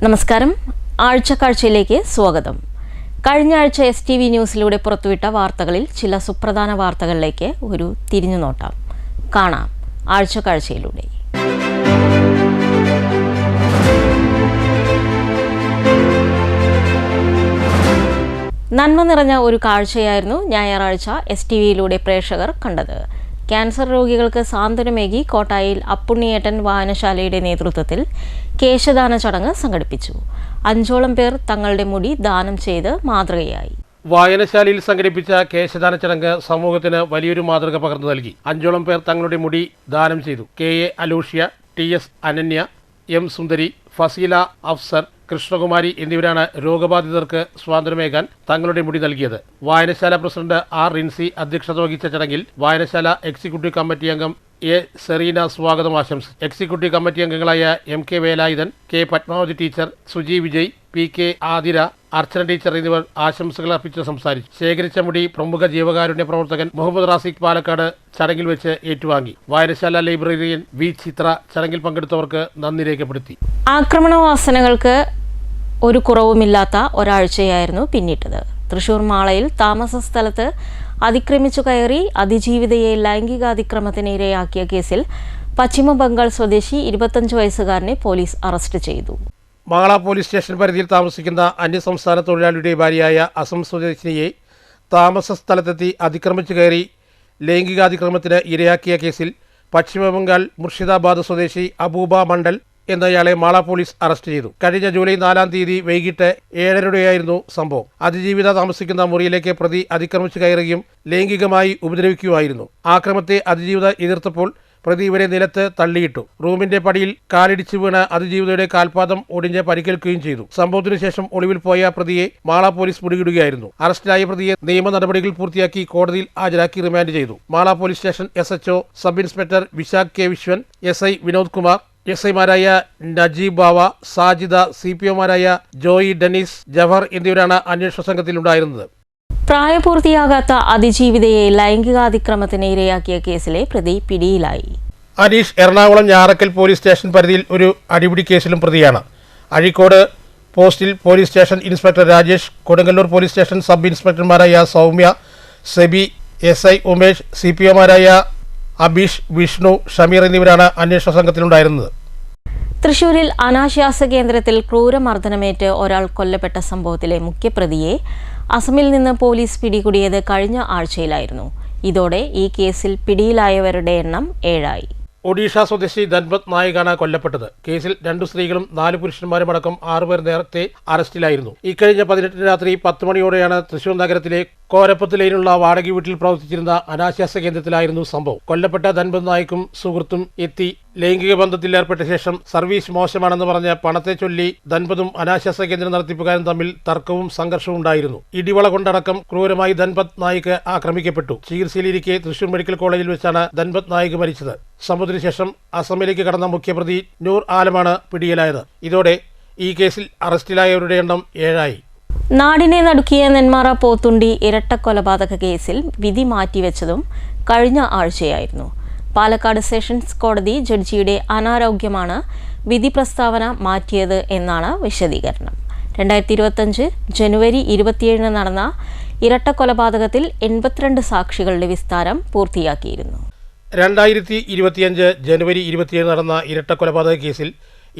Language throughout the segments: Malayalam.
നമസ്കാരം. ആഴ്ചക്കാഴ്ചയിലേക്ക് സ്വാഗതം. കഴിഞ്ഞ ആഴ്ച STV ന്യൂസിലൂടെ പുറത്തുവിട്ട വാർത്തകളിൽ ചില സുപ്രധാന വാർത്തകളിലേക്ക് ഒരു തിരിഞ്ഞുനോട്ടം കാണാം ആഴ്ചക്കാഴ്ചയിലൂടെ. നന്മ നിറഞ്ഞ ഒരു കാഴ്ചയായിരുന്നു ഞായറാഴ്ച STVയിലൂടെ പ്രേക്ഷകർ കണ്ടത്. ക്യാൻസർ രോഗികൾക്ക് സാന്ത്വനമേകി കോട്ടായിൽ അപ്പുണ്ണിയേട്ടൻ വായനശാലയുടെ നേതൃത്വത്തിൽ കേശദാന ചടങ്ങ് സംഘടിപ്പിച്ചു. 5ഓളം പേർ തങ്ങളുടെ മുടി ദാനം ചെയ്ത് മാതൃകയായി. വായനശാലയിൽ സംഘടിപ്പിച്ച കേശദാന ചടങ്ങ് സമൂഹത്തിന് വലിയൊരു മാതൃക പകർന്നു നൽകി. 5ഓളം പേർ തങ്ങളുടെ മുടി ദാനം ചെയ്തു. KA Aloshious, TS Ananya, M സുന്ദരി, ഫസീല അഫ്സർ, കൃഷ്ണകുമാരി എന്നിവരാണ് രോഗബാധിതർക്ക് സ്വാതന്ത്ര്യമേകാൻ തങ്ങളുടെ മുടി നൽകിയത്. വായനശാല പ്രസിഡന്റ് R റിൻസി അധ്യക്ഷത വഹിച്ച ചടങ്ങിൽ വായനശാല എക്സിക്യൂട്ടീവ് കമ്മിറ്റി അംഗം A സെറീന സ്വാഗതം ആശംസിച്ചു. എക്സിക്യൂട്ടീവ് കമ്മിറ്റി അംഗങ്ങളായ MK Velayudhan, K Padmavathi teacher, Suji Vijay, PK Athira, Archana teacher എന്നിവർ ആശംസകൾ അർപ്പിച്ച് സംസാരിച്ചു. ശേഖരിച്ച മുടി പ്രമുഖ ജീവകാരുണ്യ പ്രവർത്തകൻ മുഹമ്മദ് റാസിഖ് പാലക്കാട് ചടങ്ങിൽ വെച്ച് ഏറ്റുവാങ്ങി. വായനശാല ലൈബ്രറിയൻ V ചിത്ര ചടങ്ങിൽ പങ്കെടുത്തവർക്ക് നന്ദി രേഖപ്പെടുത്തി. ആക്രമണവാസനകൾക്ക് ഒരു കുറവുമില്ലാത്ത ഒരാഴ്ചയായിരുന്നു പിന്നിട്ടത്. തൃശൂർ മാളയിൽ താമസ സ്ഥലത്ത് അതിക്രമിച്ചു കയറി അതിജീവിതയെ ലൈംഗികാതിക്രമത്തിന് ഇരയാക്കിയ കേസിൽ പശ്ചിമ ബംഗാൾ സ്വദേശി 25 വയസ്സുകാരനെ പോലീസ് അറസ്റ്റ് ചെയ്തു. മാള പോലീസ് സ്റ്റേഷൻ പരിധിയിൽ താമസിക്കുന്ന അന്യസംസ്ഥാന തൊഴിലാളിയുടെ ഭാര്യയായ അസം സ്വദേശിനിയെ താമസ സ്ഥലത്തെത്തി അതിക്രമിച്ചു കയറി ലൈംഗികാതിക്രമത്തിന് ഇരയാക്കിയ കേസിൽ പശ്ചിമബംഗാൾ മുർഷിദാബാദ് സ്വദേശി അബൂബ മണ്ഡൽ എന്നയാളെ മാള പോലീസ് അറസ്റ്റ് ചെയ്തു. കഴിഞ്ഞ ജൂലൈ 4-ാം തീയതി വൈകിട്ട് 7:30 സംഭവം. അതിജീവിത താമസിക്കുന്ന മുറിയിലേക്ക് പ്രതി അതിക്രമിച്ചു കയറുകയും ലൈംഗികമായി ഉപദ്രവിക്കുകയായിരുന്നു. ആക്രമത്തെ അതിജീവിത എതിർത്തപ്പോൾ പ്രതി ഇവരെ നിലത്ത് തള്ളിയിട്ടു. റൂമിന്റെ പടിയിൽ കാലിടിച്ചു വീണ് അതിജീവിതയുടെ കാൽപാദം ഒടിഞ്ഞ് പരിക്കേൽക്കുകയും ചെയ്തു. സംഭവത്തിനു ശേഷം ഒളിവിൽ പോയ പ്രതിയെ മാള പോലീസ് പിടികൂടുകയായിരുന്നു. അറസ്റ്റിലായ പ്രതിയെ നിയമ നടപടികൾ പൂർത്തിയാക്കി കോടതിയിൽ ഹാജരാക്കി റിമാൻഡ് ചെയ്തു. Mala police station SHO sub inspector Vishakh K Viswan, SI Vinod Kumar, SIമാരായ നജീബ് ബാവ, സാജിദ, CPOമാരായ ജോയി ഡെനിസ്, ജവഹർ എന്നിവരാണ് അന്വേഷണ സംഘത്തിലുണ്ടായിരുന്നത്. പ്രായപൂർത്തിയാകാത്ത അതിജീവിതയെ ലൈംഗികാതിക്രമത്തിന് ഇരയാക്കിയ കേസിലെ പ്രതി പിടിയിലായി. അനീഷ് എറണാകുളം ഞാറക്കൽ പോലീസ് സ്റ്റേഷൻ പരിധിയിൽ ഒരു അടിപിടി കേസിലും പ്രതിയാണ്. അഴീക്കോട് പോസ്റ്റിൽ police station inspector Rajesh, Kodungallur police station sub ഇൻസ്പെക്ടർമാരായ സൗമ്യ, സെബി, SI ഉമേഷ്, CPOമാരായ അബീഷ്, വിഷ്ണു, ഷമീർ എന്നിവരാണ് അന്വേഷണ സംഘത്തിലുണ്ടായിരുന്നത്. തൃശൂരിൽ അനാശാസ്യ കേന്ദ്രത്തിൽ ക്രൂരമർദ്ദനമേറ്റ് ഒരാൾ കൊല്ലപ്പെട്ട സംഭവത്തിലെ മുഖ്യപ്രതിയെ അസമിൽ നിന്ന് പോലീസ് പിടികൂടിയത് കഴിഞ്ഞ ആഴ്ചയിലായിരുന്നു. ഇതോടെ ഈ കേസിൽ പിടിയിലായവരുടെ എണ്ണം 7ആയി. ഒഡീഷ സ്വദേശി ധൻപത് നായികാണ് കൊല്ലപ്പെട്ടത്. കേസിൽ 2 സ്ത്രീകളും 4 പുരുഷന്മാരുമടക്കം 6 പേർ നേരത്തെ അറസ്റ്റിലായിരുന്നു. ഇക്കഴിഞ്ഞ 18 രാത്രി 10 മണിയോടെയാണ് തൃശൂർ നഗരത്തിലെ കോരപ്പത്ത് ലൈനിലുള്ള വാടക വീട്ടിൽ പ്രവർത്തിച്ചിരുന്ന അനാശാസ്യ കേന്ദ്രത്തിലായിരുന്നു സംഭവം. കൊല്ലപ്പെട്ട ധൻപത് നായിക്കും സുഹൃത്തും എത്തി ലൈംഗിക ബന്ധത്തിൽ ഏർപ്പെട്ട ശേഷം സർവീസ് മോശമാണെന്ന് പറഞ്ഞ് പണത്തെ ചൊല്ലി ധൻപതും അനാശാസ്യ കേന്ദ്രം നടത്തിപ്പുകാരും തമ്മിൽ തർക്കവും സംഘർഷവും ഉണ്ടായിരുന്നു. ഇടിവള കൊണ്ടടക്കം ക്രൂരമായി ധൻപത് നായിക്ക് ആക്രമിക്കപ്പെട്ടു. ചികിത്സയിലിരിക്കെ തൃശൂർ മെഡിക്കൽ കോളേജിൽ വെച്ചാണ് ധൻപത് നായിക് മരിച്ചത്. സംഭവത്തിന് ശേഷം അസമിലേക്ക് കടന്ന മുഖ്യപ്രതി നൂർ ആലമാണ് പിടിയിലായത്. ഇതോടെ ഈ കേസിൽ അറസ്റ്റിലായവരുടെ എണ്ണം 7ആയി. നാടിനെ നടുക്കിയ നെന്മാറ പോത്തുണ്ടി ഇരട്ടക്കൊലപാതക കേസിൽ വിധി മാറ്റിവെച്ചതും കഴിഞ്ഞ ആഴ്ചയായിരുന്നു. പാലക്കാട് സെഷൻസ് കോടതി ജഡ്ജിയുടെ അനാരോഗ്യമാണ് വിധി പ്രസ്താവന മാറ്റിയത് എന്നാണ് വിശദീകരണം. 2025 ജനുവരി 27 നടന്ന ഇരട്ടക്കൊലപാതകത്തിൽ 82 സാക്ഷികളുടെ വിസ്താരം പൂർത്തിയാക്കിയിരുന്നു. 2025 ജനുവരി 27 നടന്ന ഇരട്ടക്കൊലപാതക കേസിൽ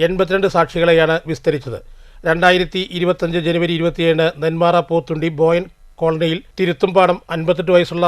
82 സാക്ഷികളെയാണ് വിസ്തരിച്ചത്. 2025 ജനുവരി 27 നെന്മാറ പോത്തുണ്ടി ബോയൻ കോളനിയിൽ തിരുത്തുംപാടം 58 വയസ്സുള്ള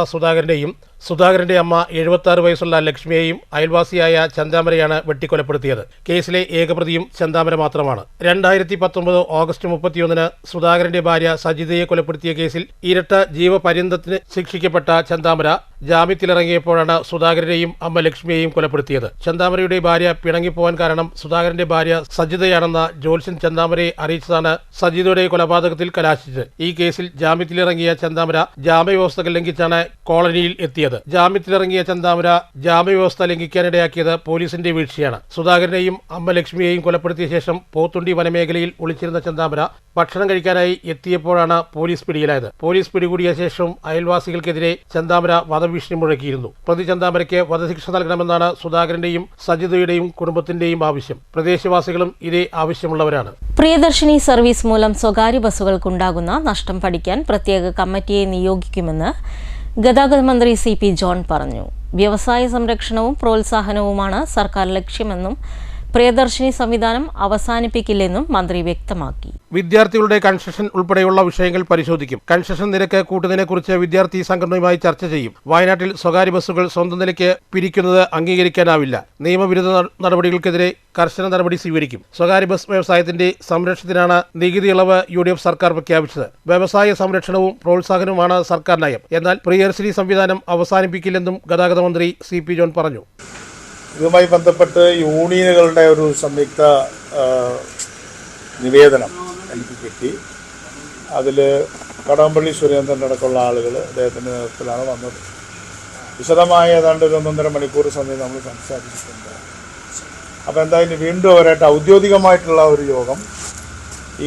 സുധാകരന്റെ അമ്മ 76 വയസ്സുള്ള ലക്ഷ്മിയെയും അയൽവാസിയായ ചന്താമരയാണ് വെട്ടിക്കൊലപ്പെടുത്തിയത്. കേസിലെ ഏകപ്രതിയും ചന്താമര മാത്രമാണ്. 2019 ഓഗസ്റ്റ് 31 സുധാകരന്റെ ഭാര്യ സജിതയെ കൊലപ്പെടുത്തിയ കേസിൽ ഇരട്ട ജീവപര്യന്തത്തിന് ശിക്ഷിക്കപ്പെട്ട ചന്താമര ജാമ്യത്തിലിറങ്ങിയപ്പോഴാണ് സുധാകരനെയും അമ്മ ലക്ഷ്മിയെയും കൊലപ്പെടുത്തിയത്. ചന്താമരയുടെ ഭാര്യ പിണങ്ങിപ്പോവാൻ കാരണം സുധാകരന്റെ ഭാര്യ സജിതയാണെന്ന ജ്യോത്സ്യൻ ചന്താമരയെ അറിയിച്ചതാണ് സജിതയുടെ കൊലപാതകത്തിൽ കലാശിച്ചത്. ഈ കേസിൽ ജാമ്യത്തിലിറങ്ങിയ ചന്താമര ജാമ്യവ്യവസ്ഥകൾ ലംഘിച്ചാണ് കോളനിയിൽ എത്തിയത്. പിടികൂടിയത്. ജാമ്യത്തിലിറങ്ങിയ ചെന്താമര ജാമ്യവ്യവസ്ഥ ലംഘിക്കാനിടയാക്കിയത് പോലീസിന്റെ വീഴ്ചയാണ്. സുധാകരനെയും അമ്മ ലക്ഷ്മിയെയും കൊലപ്പെടുത്തിയ ശേഷം പോത്തുണ്ടി വനമേഖലയിൽ ഒളിച്ചിരുന്ന ചെന്താമര ഭക്ഷണം കഴിക്കാനായി എത്തിയപ്പോഴാണ് പോലീസ് പിടിയിലായത്. പോലീസ് പിടികൂടിയ ശേഷം അയൽവാസികൾക്കെതിരെ ചെന്താമര വധഭീഷണി മുഴക്കിയിരുന്നു. പ്രതി ചെന്താമരയ്ക്ക് വധശിക്ഷ നൽകണമെന്നാണ് സുധാകരന്റെയും സജിതയുടെയും കുടുംബത്തിന്റെയും ആവശ്യം. പ്രദേശവാസികളും ഇതേ ആവശ്യമുള്ളവരാണ്. പ്രിയദർശിനി സർവീസ് മൂലം സ്വകാര്യ ബസ്സുകൾക്കുണ്ടാകുന്ന നഷ്ടം പഠിക്കാൻ പ്രത്യേക കമ്മിറ്റിയെ നിയോഗിക്കുമെന്ന് ഗതാഗത മന്ത്രി CP ജോൺ പറഞ്ഞു. വ്യവസായ സംരക്ഷണവും പ്രോത്സാഹനവുമാണ് സർക്കാർ ലക്ഷ്യമെന്നും പ്രിയദർശിനി സംവിധാനം അവസാനിപ്പിക്കില്ലെന്നും മന്ത്രി വ്യക്തമാക്കി. വിദ്യാർത്ഥികളുടെ കൺസെഷൻ ഉൾപ്പെടെയുള്ള വിഷയങ്ങൾ പരിശോധിക്കും. കൺസെഷൻ നിരക്ക് കൂട്ടുന്നതിനെക്കുറിച്ച് വിദ്യാർത്ഥി സംഘടനയുമായി ചർച്ച ചെയ്യും. വയനാട്ടിൽ സ്വകാര്യ ബസ്സുകൾ സ്വന്തം നിലയ്ക്ക് പിരിക്കുന്നത് അംഗീകരിക്കാനാവില്ല. നിയമവിരുദ്ധ നടപടികൾക്കെതിരെ കർശന നടപടി സ്വീകരിക്കും. സ്വകാര്യ ബസ് വ്യവസായത്തിന്റെ സംരക്ഷണത്തിനാണ് നികുതി ഇളവ് UDF സർക്കാർ പ്രഖ്യാപിച്ചത്. വ്യവസായ സംരക്ഷണവും പ്രോത്സാഹനവുമാണ് സർക്കാർ നയം. എന്നാൽ പ്രിയദർശിനി സംവിധാനം അവസാനിപ്പിക്കില്ലെന്നും ഗതാഗത മന്ത്രി CP ജോൺ പറഞ്ഞു. ഇതുമായി ബന്ധപ്പെട്ട് യൂണിയനുകളുടെ ഒരു സംയുക്ത നിവേദനം എനിക്ക് കിട്ടി. അതിൽ കടകംപള്ളി സുരേന്ദ്രൻ അടക്കമുള്ള ആളുകൾ അദ്ദേഹത്തിൻ്റെ നേതൃത്വത്തിലാണ് വന്നത്. വിശദമായ ഏതാണ്ട് ഒരു 1.5 മണിക്കൂർ സമയം നമ്മൾ സംസാരിച്ചിട്ടുണ്ട്. അപ്പോൾ എന്തായാലും വീണ്ടും അവരായിട്ട് ഔദ്യോഗികമായിട്ടുള്ള ഒരു യോഗം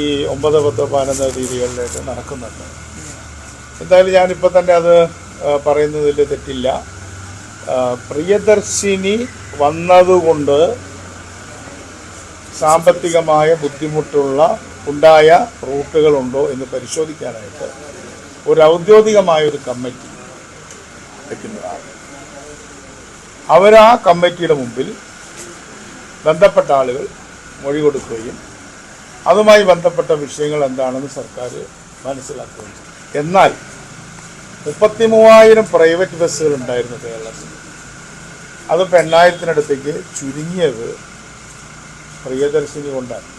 ഈ 9, 10, 11 തീയതികളിലേക്ക് നടക്കുന്നുണ്ട്. എന്തായാലും ഞാനിപ്പോൾ തന്നെ അത് പറയുന്നതിൽ തെറ്റില്ല. പ്രിയദർശിനി വന്നതുകൊണ്ട് സാമ്പത്തികമായ ഉണ്ടായ റൂട്ടുകളുണ്ടോ എന്ന് പരിശോധിക്കാനായിട്ട് ഒരു ഔദ്യോഗികമായൊരു കമ്മിറ്റി വയ്ക്കുന്നതാണ്. അവരാ കമ്മിറ്റിയുടെ മുമ്പിൽ ബന്ധപ്പെട്ട ആളുകൾ മൊഴി കൊടുക്കുകയും അതുമായി ബന്ധപ്പെട്ട വിഷയങ്ങൾ എന്താണെന്ന് സർക്കാർ മനസ്സിലാക്കുകയും ചെയ്യും. എന്നാൽ 33,000 പ്രൈവറ്റ് ബസ്സുകൾ ഉണ്ടായിരുന്നു കേരളത്തിൽ. അതിപ്പോൾ 8,000-ത്തിനടുത്തേക്ക് ചുരുങ്ങിയത് പ്രിയദർശിനി കൊണ്ടല്ല.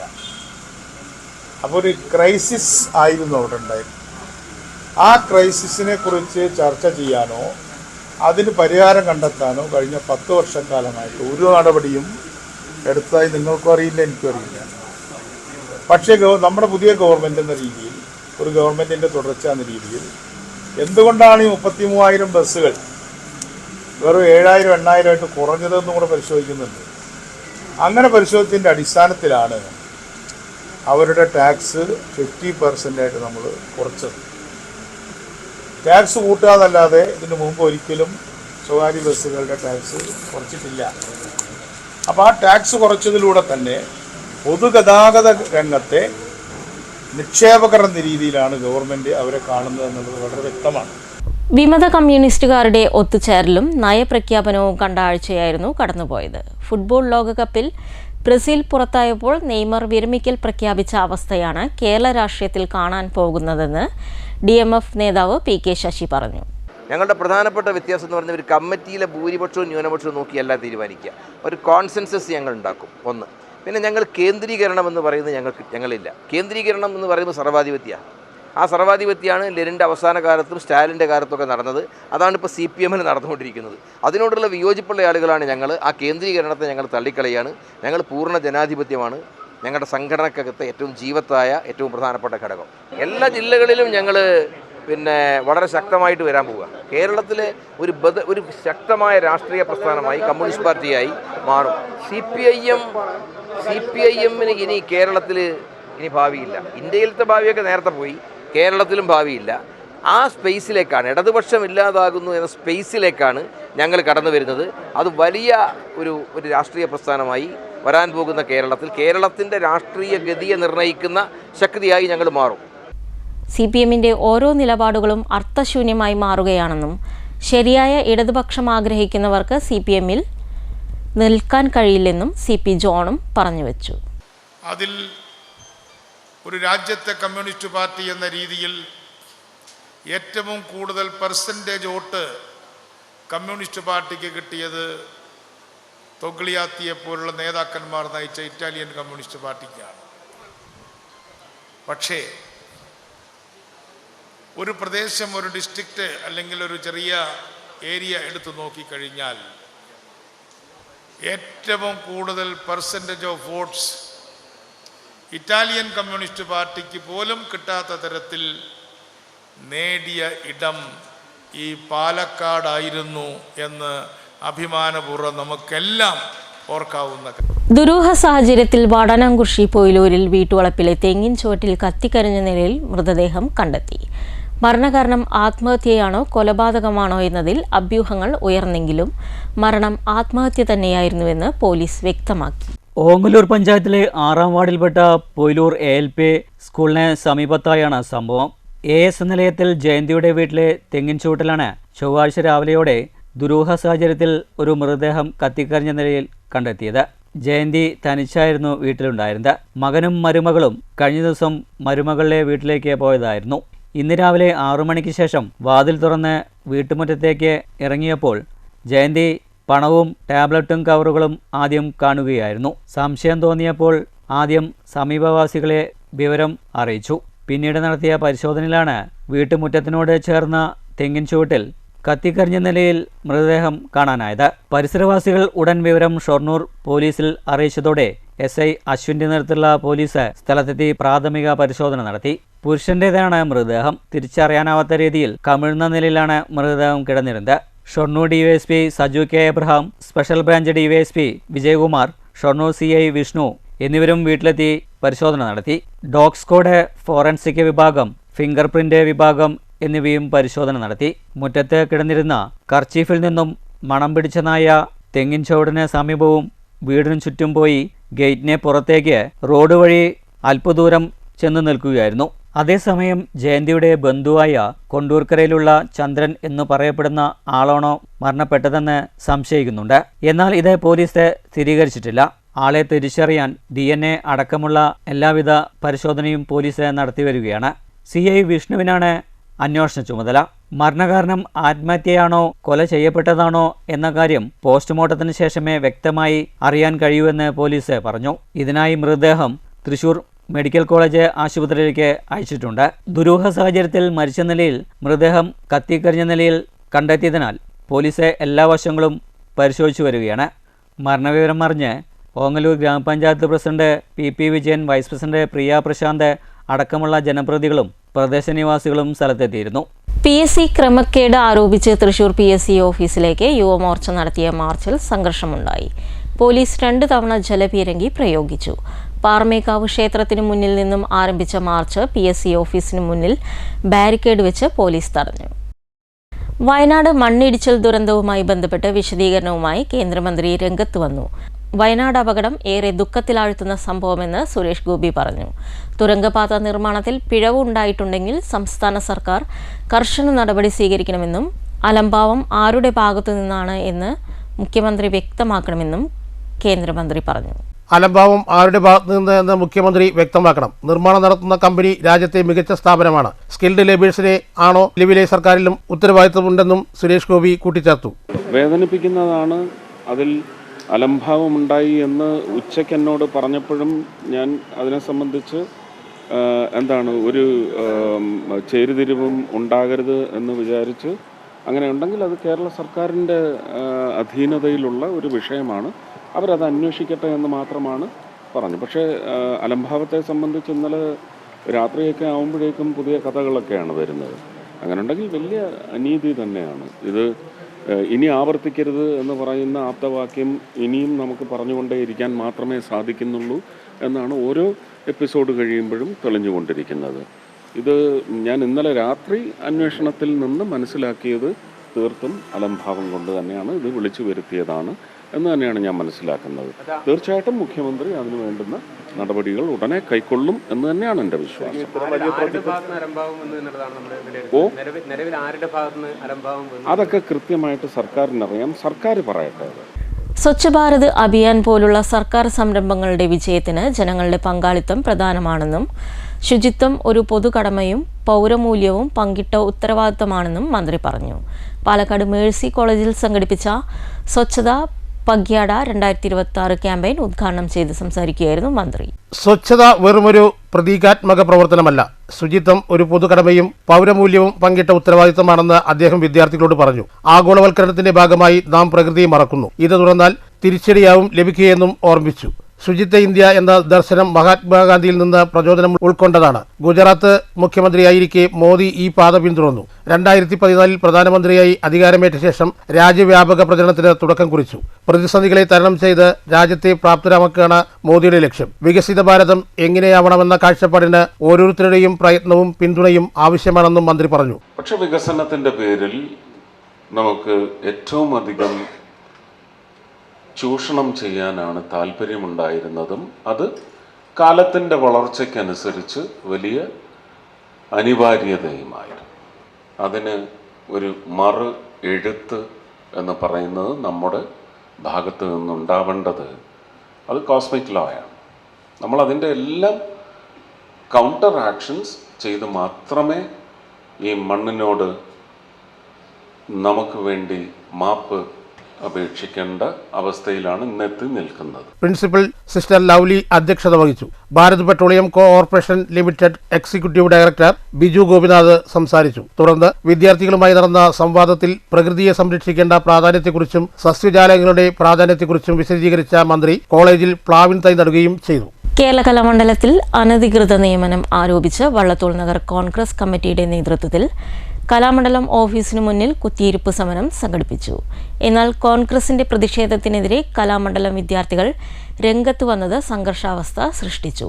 അപ്പോൾ ഒരു ക്രൈസിസ് ആയിരുന്നു അവിടെ ഉണ്ടായിരുന്നു. ആ ക്രൈസിസിനെ കുറിച്ച് ചർച്ച ചെയ്യാനോ അതിന് പരിഹാരം കണ്ടെത്താനോ കഴിഞ്ഞ 10 വർഷക്കാലമായിട്ട് ഒരു നടപടിയും എടുത്തതായി നിങ്ങൾക്കും അറിയില്ല, എനിക്കും അറിയില്ല. പക്ഷേ നമ്മുടെ പുതിയ ഗവൺമെൻറ് എന്ന രീതിയിൽ, ഒരു ഗവൺമെൻറ്റിൻ്റെ തുടർച്ച എന്ന രീതിയിൽ എന്തുകൊണ്ടാണ് ഈ 33,000 ബസ്സുകൾ വെറും 7,000, 8,000 ആയിട്ട് കുറഞ്ഞതെന്നും കൂടെ പരിശോധിക്കുന്നുണ്ട്. അങ്ങനെ പരിശോധിച്ചതിൻ്റെ അടിസ്ഥാനത്തിലാണ് അവരുടെ ടാക്സ് 50% നമ്മൾ കുറച്ചത്. ടാക്സ് കൂട്ടാതല്ലാതെ ഇതിനു മുമ്പ് ഒരിക്കലും സ്വകാര്യ ബസ്സുകളുടെ ടാക്സ് കുറച്ചിട്ടില്ല. അപ്പോൾ ആ ടാക്സ് കുറച്ചതിലൂടെ തന്നെ പൊതുഗതാഗത രംഗത്തെ നിക്ഷേപകർ എന്ന രീതിയിലാണ് ഗവൺമെൻറ് അവരെ കാണുന്നത് എന്നുള്ളത് വളരെ വ്യക്തമാണ്. വിമത കമ്മ്യൂണിസ്റ്റുകാരുടെ ഒത്തുചേരലും നയപ്രഖ്യാപനവും കണ്ട ആഴ്ചയായിരുന്നു കടന്നുപോയത്. ഫുട്ബോൾ ലോകകപ്പിൽ ബ്രസീൽ പുറത്തായപ്പോൾ നെയ്മർ വിരമിക്കൽ പ്രഖ്യാപിച്ച അവസ്ഥയാണ് കേരള രാഷ്ട്രീയത്തിൽ കാണാൻ പോകുന്നതെന്ന് DMF നേതാവ് PK ശശി പറഞ്ഞു. ഞങ്ങളുടെ പ്രധാനപ്പെട്ട വ്യത്യാസം എന്ന് പറഞ്ഞാൽ ഒരു കമ്മിറ്റിയിലെ ഭൂരിപക്ഷവും ന്യൂനപക്ഷവും നോക്കിയല്ല തീരുമാനിക്കുക. ഒരു കോൺസെൻസസ് ഞങ്ങൾ ഉണ്ടാക്കും. ഒന്ന്, പിന്നെ ഞങ്ങൾ കേന്ദ്രീകരണം എന്ന് പറയുന്നത് ഞങ്ങളില്ല. കേന്ദ്രീകരണം എന്ന് പറയുമ്പോൾ സർവാധിപത്യമാണ്. ആ സർവാധിപത്യമാണ് ലെനിൻ്റെ അവസാന കാലത്തും സ്റ്റാലിൻ്റെ കാലത്തൊക്കെ നടന്നത്. അതാണ് ഇപ്പോൾ CPM-ന് നടന്നുകൊണ്ടിരിക്കുന്നത്. അതിനോടുള്ള വിയോജിപ്പുള്ള ആളുകളാണ് ഞങ്ങൾ. ആ കേന്ദ്രീകരണത്തെ ഞങ്ങൾ തള്ളിക്കളയാണ്. ഞങ്ങൾ പൂർണ്ണ ജനാധിപത്യമാണ് ഞങ്ങളുടെ സംഘടനക്കകത്തെ ഏറ്റവും ജീവത്തായ ഏറ്റവും പ്രധാനപ്പെട്ട ഘടകം. എല്ലാ ജില്ലകളിലും ഞങ്ങൾ വളരെ ശക്തമായിട്ട് വരാൻ പോവുക. കേരളത്തിലെ ഒരു ശക്തമായ രാഷ്ട്രീയ പ്രസ്ഥാനമായി കമ്മ്യൂണിസ്റ്റ് പാർട്ടിയായി മാറും. CPIM-ന് ഇനി കേരളത്തിൽ ഇനി ഭാവിയില്ല. ഇന്ത്യയിലത്തെ ഭാവിയൊക്കെ നേരത്തെ പോയി, കേരളത്തിലും ഭാവിയില്ല. ആ സ്പേസിലേക്കാണ്, ഇടതുപക്ഷം ഇല്ലാതാകുന്നു എന്ന സ്പേസിലേക്കാണ് ഞങ്ങൾ കടന്നു വരുന്നത്. അത് വലിയ ഒരു രാഷ്ട്രീയ പ്രസ്ഥാനമായി വരാൻ പോകുന്ന കേരളത്തിൻ്റെ രാഷ്ട്രീയ ഗതിയെ നിർണ്ണയിക്കുന്ന ശക്തിയായി ഞങ്ങൾ മാറും. CPM-ന്റെ ഓരോ നിലപാടുകളും അർത്ഥശൂന്യമായി മാറുകയാണെന്നും ശരിയായ ഇടതുപക്ഷം ആഗ്രഹിക്കുന്നവർക്ക് CPM-ൽ നിൽക്കാൻ കഴിയില്ലെന്നും CP ജോണും പറഞ്ഞുവെച്ചു. അതിൽ ഒരു രാജ്യത്തെ കമ്മ്യൂണിസ്റ്റ് പാർട്ടി എന്ന രീതിയിൽ ഏറ്റവും കൂടുതൽ പെർസെൻറ്റേജ് വോട്ട് കമ്മ്യൂണിസ്റ്റ് പാർട്ടിക്ക് കിട്ടിയത് തൊഗ്ലിയാത്തിയെ പോലുള്ള നേതാക്കന്മാർ നയിച്ച ഇറ്റാലിയൻ കമ്മ്യൂണിസ്റ്റ് പാർട്ടിക്കാണ്. പക്ഷേ ഒരു പ്രദേശം, ഒരു ഡിസ്ട്രിക്റ്റ് അല്ലെങ്കിൽ ഒരു ചെറിയ ഏരിയ എടുത്തു നോക്കിക്കഴിഞ്ഞാൽ ഏറ്റവും കൂടുതൽ percentage of votes Italian communist പാർട്ടിക്ക് പോലും കിട്ടാത്ത തരത്തിൽ നേടിയ ഇടം ഈ പാലക്കാടായിരുന്നു എന്ന് അഭിമാനപൂർവ്വം നമുക്കെല്ലാം ഓർക്കാവുന്ന. ദുരൂഹ സാഹചര്യത്തിൽ വാടാനാംകുറിശി പൊയിലൂരിൽ വീട്ടുവളപ്പിലെ തെങ്ങിൻ ചുവട്ടിൽ കത്തിക്കരിഞ്ഞ നിലയിൽ മൃതദേഹം കണ്ടെത്തി. മരണകാരണം ആത്മഹത്യയാണോ കൊലപാതകമാണോ എന്നതിൽ അഭ്യൂഹങ്ങൾ ഉയർന്നെങ്കിലും മരണം ആത്മഹത്യ തന്നെയായിരുന്നുവെന്ന് പോലീസ് വ്യക്തമാക്കി. ഓങ്ങല്ലൂർ പഞ്ചായത്തിലെ 6-ാം വാർഡിൽപ്പെട്ട പൊയിലൂർ ALP സ്കൂളിന് സമീപത്തായാണ് സംഭവം. AS നിലയത്തിൽ ജയന്തിയുടെ വീട്ടിലെ തെങ്ങിൻ ചുവട്ടിലാണ് ചൊവ്വാഴ്ച രാവിലെയോടെ ദുരൂഹ സാഹചര്യത്തിൽ ഒരു മൃതദേഹം കത്തിക്കരിഞ്ഞ നിലയിൽ കണ്ടെത്തിയത്. ജയന്തി തനിച്ചായിരുന്നു വീട്ടിലുണ്ടായിരുന്നത്. മകനും മരുമകളും കഴിഞ്ഞ ദിവസം മരുമകളുടെ വീട്ടിലേക്ക് പോയതായിരുന്നു. ഇന്ന് രാവിലെ 6 മണിക്ക് ശേഷം വാതിൽ തുറന്ന് വീട്ടുമുറ്റത്തേക്ക് ഇറങ്ങിയപ്പോൾ ജയന്തി പണവും ടാബ്ലറ്റും കവറുകളും ആദ്യം കാണുകയായിരുന്നു. സംശയം തോന്നിയപ്പോൾ ആദ്യം സമീപവാസികളെ വിവരം അറിയിച്ചു. പിന്നീട് നടത്തിയ പരിശോധനയിലാണ് വീട്ടുമുറ്റത്തിനോട് ചേർന്ന തെങ്ങിൻ ചുവട്ടിൽ കത്തിക്കരിഞ്ഞ നിലയിൽ മൃതദേഹം കാണാനായത്. പരിസരവാസികൾ ഉടൻ വിവരം ഷൊർണൂർ പോലീസിൽ അറിയിച്ചതോടെ SI അശ്വിൻ്റെ നേതൃത്വത്തിലുള്ള പോലീസ് സ്ഥലത്തെത്തി പ്രാഥമിക പരിശോധന നടത്തി. പുരുഷൻ്റേതാണ് മൃതദേഹം. തിരിച്ചറിയാനാവാത്ത രീതിയിൽ കമിഴ്ന്ന നിലയിലാണ് മൃതദേഹം കിടന്നിരുന്നത്. Shoranur DYSP Saju K Abraham, special branch DYSP Vijayakumar, Shoranur CI Vishnu എന്നിവരും വീട്ടിലെത്തി പരിശോധന നടത്തി. ഡോഗ് സ്ക്വാഡ്, ഫോറൻസിക് വിഭാഗം, ഫിംഗർ പ്രിന്റ് വിഭാഗം എന്നിവയും പരിശോധന നടത്തി. മുറ്റത്ത് കിടന്നിരുന്ന കർച്ചീഫിൽ നിന്നും മണം പിടിച്ച നായ തെങ്ങിൻ ചുവടിന് സമീപവും വീടിനു ചുറ്റും പോയി ഗേറ്റിനെ പുറത്തേക്ക് റോഡ് വഴി അല്പദൂരം ചെന്ന് നിൽക്കുകയായിരുന്നു. അതേസമയം ജയന്തിയുടെ ബന്ധുവായ കൊണ്ടൂർക്കരയിലുള്ള ചന്ദ്രൻ എന്ന് പറയപ്പെടുന്ന ആളാണോ മരണപ്പെട്ടതെന്ന് സംശയിക്കുന്നുണ്ട്. എന്നാൽ ഇത് പോലീസ് സ്ഥിരീകരിച്ചിട്ടില്ല. ആളെ തിരിച്ചറിയാൻ DNA അടക്കമുള്ള എല്ലാവിധ പരിശോധനയും പോലീസ് നടത്തിവരികയാണ്. CI വിഷ്ണുവിനാണ് അന്വേഷണ ചുമതല. മരണകാരണം ആത്മഹത്യയാണോ കൊല ചെയ്യപ്പെട്ടതാണോ എന്ന കാര്യം പോസ്റ്റ്മോർട്ടത്തിന് ശേഷമേ വ്യക്തമായി അറിയാൻ കഴിയൂവെന്ന് പോലീസ് പറഞ്ഞു. ഇതിനായി മൃതദേഹം തൃശൂർ മെഡിക്കൽ കോളേജ് ആശുപത്രിയിലേക്ക് അയച്ചിട്ടുണ്ട്. ദുരൂഹ സാഹചര്യത്തിൽ മരിച്ച നിലയിൽ മൃതദേഹം കത്തിക്കരിഞ്ഞ നിലയിൽ കണ്ടെത്തിയതിനാൽ പോലീസ് എല്ലാ വശങ്ങളും പരിശോധിച്ചു വരികയാണ്. മരണവിവരം അറിഞ്ഞ് ഓങ്ങല്ലൂർ ഗ്രാമപഞ്ചായത്ത് president PP Vijayan, vice president Priya Prashanth അടക്കമുള്ള ജനപ്രതിനിധികളും പ്രദേശനിവാസികളും സ്ഥലത്തെത്തിയിരുന്നു. PSC ക്രമക്കേട് ആരോപിച്ച് തൃശൂർ PSC ഓഫീസിലേക്ക് യുവമോർച്ച നടത്തിയ മാർച്ചിൽ സംഘർഷമുണ്ടായി. പോലീസ് 2 തവണ ജലപീരങ്കി പ്രയോഗിച്ചു. പാറമേക്കാവ് ക്ഷേത്രത്തിനു മുന്നിൽ നിന്നും ആരംഭിച്ച മാർച്ച് PSC ഓഫീസിന് മുന്നിൽ ബാരിക്കേഡ് വെച്ച് പോലീസ് തടഞ്ഞു. വയനാട് മണ്ണിടിച്ചിൽ ദുരന്തവുമായി ബന്ധപ്പെട്ട് വിശദീകരണവുമായി കേന്ദ്രമന്ത്രി രംഗത്ത് വന്നു. വയനാട് അപകടം ഏറെ ദുഃഖത്തിലാഴ്ത്തുന്ന സംഭവമെന്ന് സുരേഷ് ഗോപി പറഞ്ഞു. തുരങ്കപാത നിർമ്മാണത്തിൽ പിഴവ് ഉണ്ടായിട്ടുണ്ടെങ്കിൽ സംസ്ഥാന സർക്കാർ കർശന നടപടി സ്വീകരിക്കണമെന്നും അലംഭാവം ആരുടെ ഭാഗത്തു നിന്നാണ് എന്ന് മുഖ്യമന്ത്രി വ്യക്തമാക്കണമെന്നും കേന്ദ്രമന്ത്രി പറഞ്ഞു. അലംഭാവം ആരുടെ ഭാഗത്തു നിന്ന് എന്ന് മുഖ്യമന്ത്രി വ്യക്തമാക്കണം. നിർമ്മാണം നടത്തുന്ന കമ്പനി രാജ്യത്തെ മികച്ച സ്ഥാപനമാണ്. സ്കിൽഡ് ലേബേഴ്സിനെ ആണോ നിലവിലെ സർക്കാരിലും ഉത്തരവാദിത്വമുണ്ടെന്നും സുരേഷ് ഗോപി കൂട്ടിച്ചേർത്തു. വേദനിപ്പിക്കുന്നതാണ്. അതിൽ അലംഭാവമുണ്ടായി എന്ന് ഉച്ചയ്ക്ക് എന്നോട് പറഞ്ഞപ്പോഴും ഞാൻ അതിനെ സംബന്ധിച്ച് ഒരു ചേരിതിരിവും ഉണ്ടാകരുത് എന്ന് വിചാരിച്ച്, അങ്ങനെ ഉണ്ടെങ്കിൽ അത് കേരള സർക്കാരിൻ്റെ അധീനതയിലുള്ള ഒരു വിഷയമാണ്, അവരത് അന്വേഷിക്കട്ടെ എന്ന് മാത്രമാണ് പറഞ്ഞു. പക്ഷേ അലംഭാവത്തെ സംബന്ധിച്ച് ഇന്നലെ രാത്രിയൊക്കെ ആകുമ്പോഴേക്കും പുതിയ കഥകളൊക്കെയാണ് വരുന്നത്. അങ്ങനെ ഉണ്ടെങ്കിൽ വലിയ അനീതി തന്നെയാണ് ഇത്. ഇനി ആവർത്തിക്കരുത് എന്ന് പറയുന്ന ആപ്തവാക്യം ഇനിയും നമുക്ക് പറഞ്ഞുകൊണ്ടേയിരിക്കാൻ മാത്രമേ സാധിക്കുന്നുള്ളൂ എന്നാണ് ഓരോ എപ്പിസോഡ് കഴിയുമ്പോഴും തെളിഞ്ഞുകൊണ്ടിരിക്കുന്നത്. ഇത് ഞാൻ ഇന്നലെ രാത്രി അന്വേഷണത്തിൽ നിന്ന് മനസ്സിലാക്കിയത് തീർത്തും അലംഭാവം കൊണ്ട് തന്നെയാണ്, ഇത് വിളിച്ചു വരുത്തിയതാണ് എന്ന് തന്നെയാണ് ഞാൻ മനസ്സിലാക്കുന്നത്. തീർച്ചയായിട്ടും മുഖ്യമന്ത്രി അതിനു വേണ്ടുന്ന നടപടികൾ ഉടനെ കൈക്കൊള്ളും എന്ന് തന്നെയാണ് എൻ്റെ വിശ്വാസം. അതൊക്കെ കൃത്യമായിട്ട് സർക്കാരിനറിയാം, സർക്കാർ പറയട്ടെ. സ്വച്ഛ് ഭാരത് അഭിയാൻ പോലുള്ള സർക്കാർ സംരംഭങ്ങളുടെ വിജയത്തിന് ജനങ്ങളുടെ പങ്കാളിത്തം പ്രധാനമാണെന്നും ശുചിത്വം ഒരു പൊതുകടമയും പൗരമൂല്യവും പങ്കിട്ട ഉത്തരവാദിത്തമാണെന്നും മന്ത്രി പറഞ്ഞു. പാലക്കാട് മേഴ്സി കോളേജിൽ സംഘടിപ്പിച്ച സ്വച്ഛത പഗ്യാട 2026 ക്യാമ്പയിൻ ഉദ്ഘാടനം ചെയ്ത് സംസാരിക്കുകയായിരുന്നു മന്ത്രി. സ്വച്ഛത വെറുമൊരു പ്രതീകാത്മക പ്രവർത്തനമല്ല, ശുചിത്വം ഒരു പൊതുകടമയും പൗരമൂല്യവും പങ്കിട്ട ഉത്തരവാദിത്തമാണെന്ന് അദ്ദേഹം വിദ്യാർത്ഥികളോട് പറഞ്ഞു. ആഗോളവൽക്കരണത്തിന്റെ ഭാഗമായി നാം പ്രകൃതിയെ മറക്കുന്നു. ഇത് തുറന്നാൽ തിരിച്ചടിയാവും ലഭിക്കുകയെന്നും ഓർമ്മിച്ചു. ശുചിത്വ ഇന്ത്യ എന്ന ദർശനം മഹാത്മാഗാന്ധിയിൽ നിന്ന് പ്രചോദനം ഉൾക്കൊണ്ടതാണ്. ഗുജറാത്ത് മുഖ്യമന്ത്രിയായിരിക്കെ മോദി ഈ പാത പിന്തുടർന്നു. 2014 പ്രധാനമന്ത്രിയായി അധികാരമേറ്റ ശേഷം രാജ്യവ്യാപക പ്രചരണത്തിന് തുടക്കം കുറിച്ചു. പ്രതിസന്ധികളെ തരണം ചെയ്ത് രാജ്യത്തെ പ്രാപ്തരാക്കുകയാണ് മോദിയുടെ ലക്ഷ്യം. വികസിത ഭാരതം എങ്ങനെയാവണമെന്ന കാഴ്ചപ്പാടിന് ഓരോരുത്തരുടെയും പ്രയത്നവും പിന്തുണയും ആവശ്യമാണെന്നും മന്ത്രി പറഞ്ഞു. പക്ഷെ വികസനത്തിന്റെ പേരിൽ നമുക്ക് ഏറ്റവും അധികം ചൂഷണം ചെയ്യാനാണ് താല്പര്യമുണ്ടായിരുന്നതും അത് കാലത്തിൻ്റെ വളർച്ചയ്ക്കനുസരിച്ച് വലിയ അനിവാര്യതയുമായിരുന്നു. അതിന് ഒരു മറു എഴുത്ത് എന്ന് പറയുന്നത് നമ്മുടെ ഭാഗത്ത് നിന്നുണ്ടാവേണ്ടത് അത് കോസ്മിക് ലോയാണ്. നമ്മളതിൻ്റെ എല്ലാം കൗണ്ടർ ആക്ഷൻസ് ചെയ്ത് മാത്രമേ ഈ മണ്ണിനോട് നമുക്ക് വേണ്ടി മാപ്പ് അപേക്ഷിക്കേണ്ട അവസ്ഥയിലാണ് ഇന്നെത്തി നിൽക്കുന്നത്. പ്രിൻസിപ്പൽ സിസ്റ്റർ ലവ്ലി അധ്യക്ഷത വഹിച്ചു. Bharat petroleum corporation limited executive director Biju Gopinath സംസാരിച്ചു. തുടർന്ന് വിദ്യാർത്ഥികളുമായി നടന്ന സംവാദത്തിൽ പ്രകൃതിയെ സംരക്ഷിക്കേണ്ട പ്രാധാന്യത്തെക്കുറിച്ചും സസ്യജാലങ്ങളുടെ പ്രാധാന്യത്തെക്കുറിച്ചും വിശദീകരിച്ച മന്ത്രി കോളേജിൽ പ്ലാവിൻ തൈ നടുകയും ചെയ്തു. കേരള കലാമണ്ഡലത്തിൽ അനധികൃത നിയമനം ആരോപിച്ച് വള്ളത്തോൾ നഗർ കോൺഗ്രസ് കമ്മിറ്റിയുടെ നേതൃത്വത്തിൽ കലാമണ്ഡലം ഓഫീസിനു മുന്നിൽ കുത്തിയിരിപ്പ് സമരം സംഘടിപ്പിച്ചു. എന്നാൽ കോൺഗ്രസിന്റെ പ്രതിഷേധത്തിനെതിരെ കലാമണ്ഡലം വിദ്യാർത്ഥികൾ രംഗത്ത് വന്നത് സംഘർഷാവസ്ഥ സൃഷ്ടിച്ചു.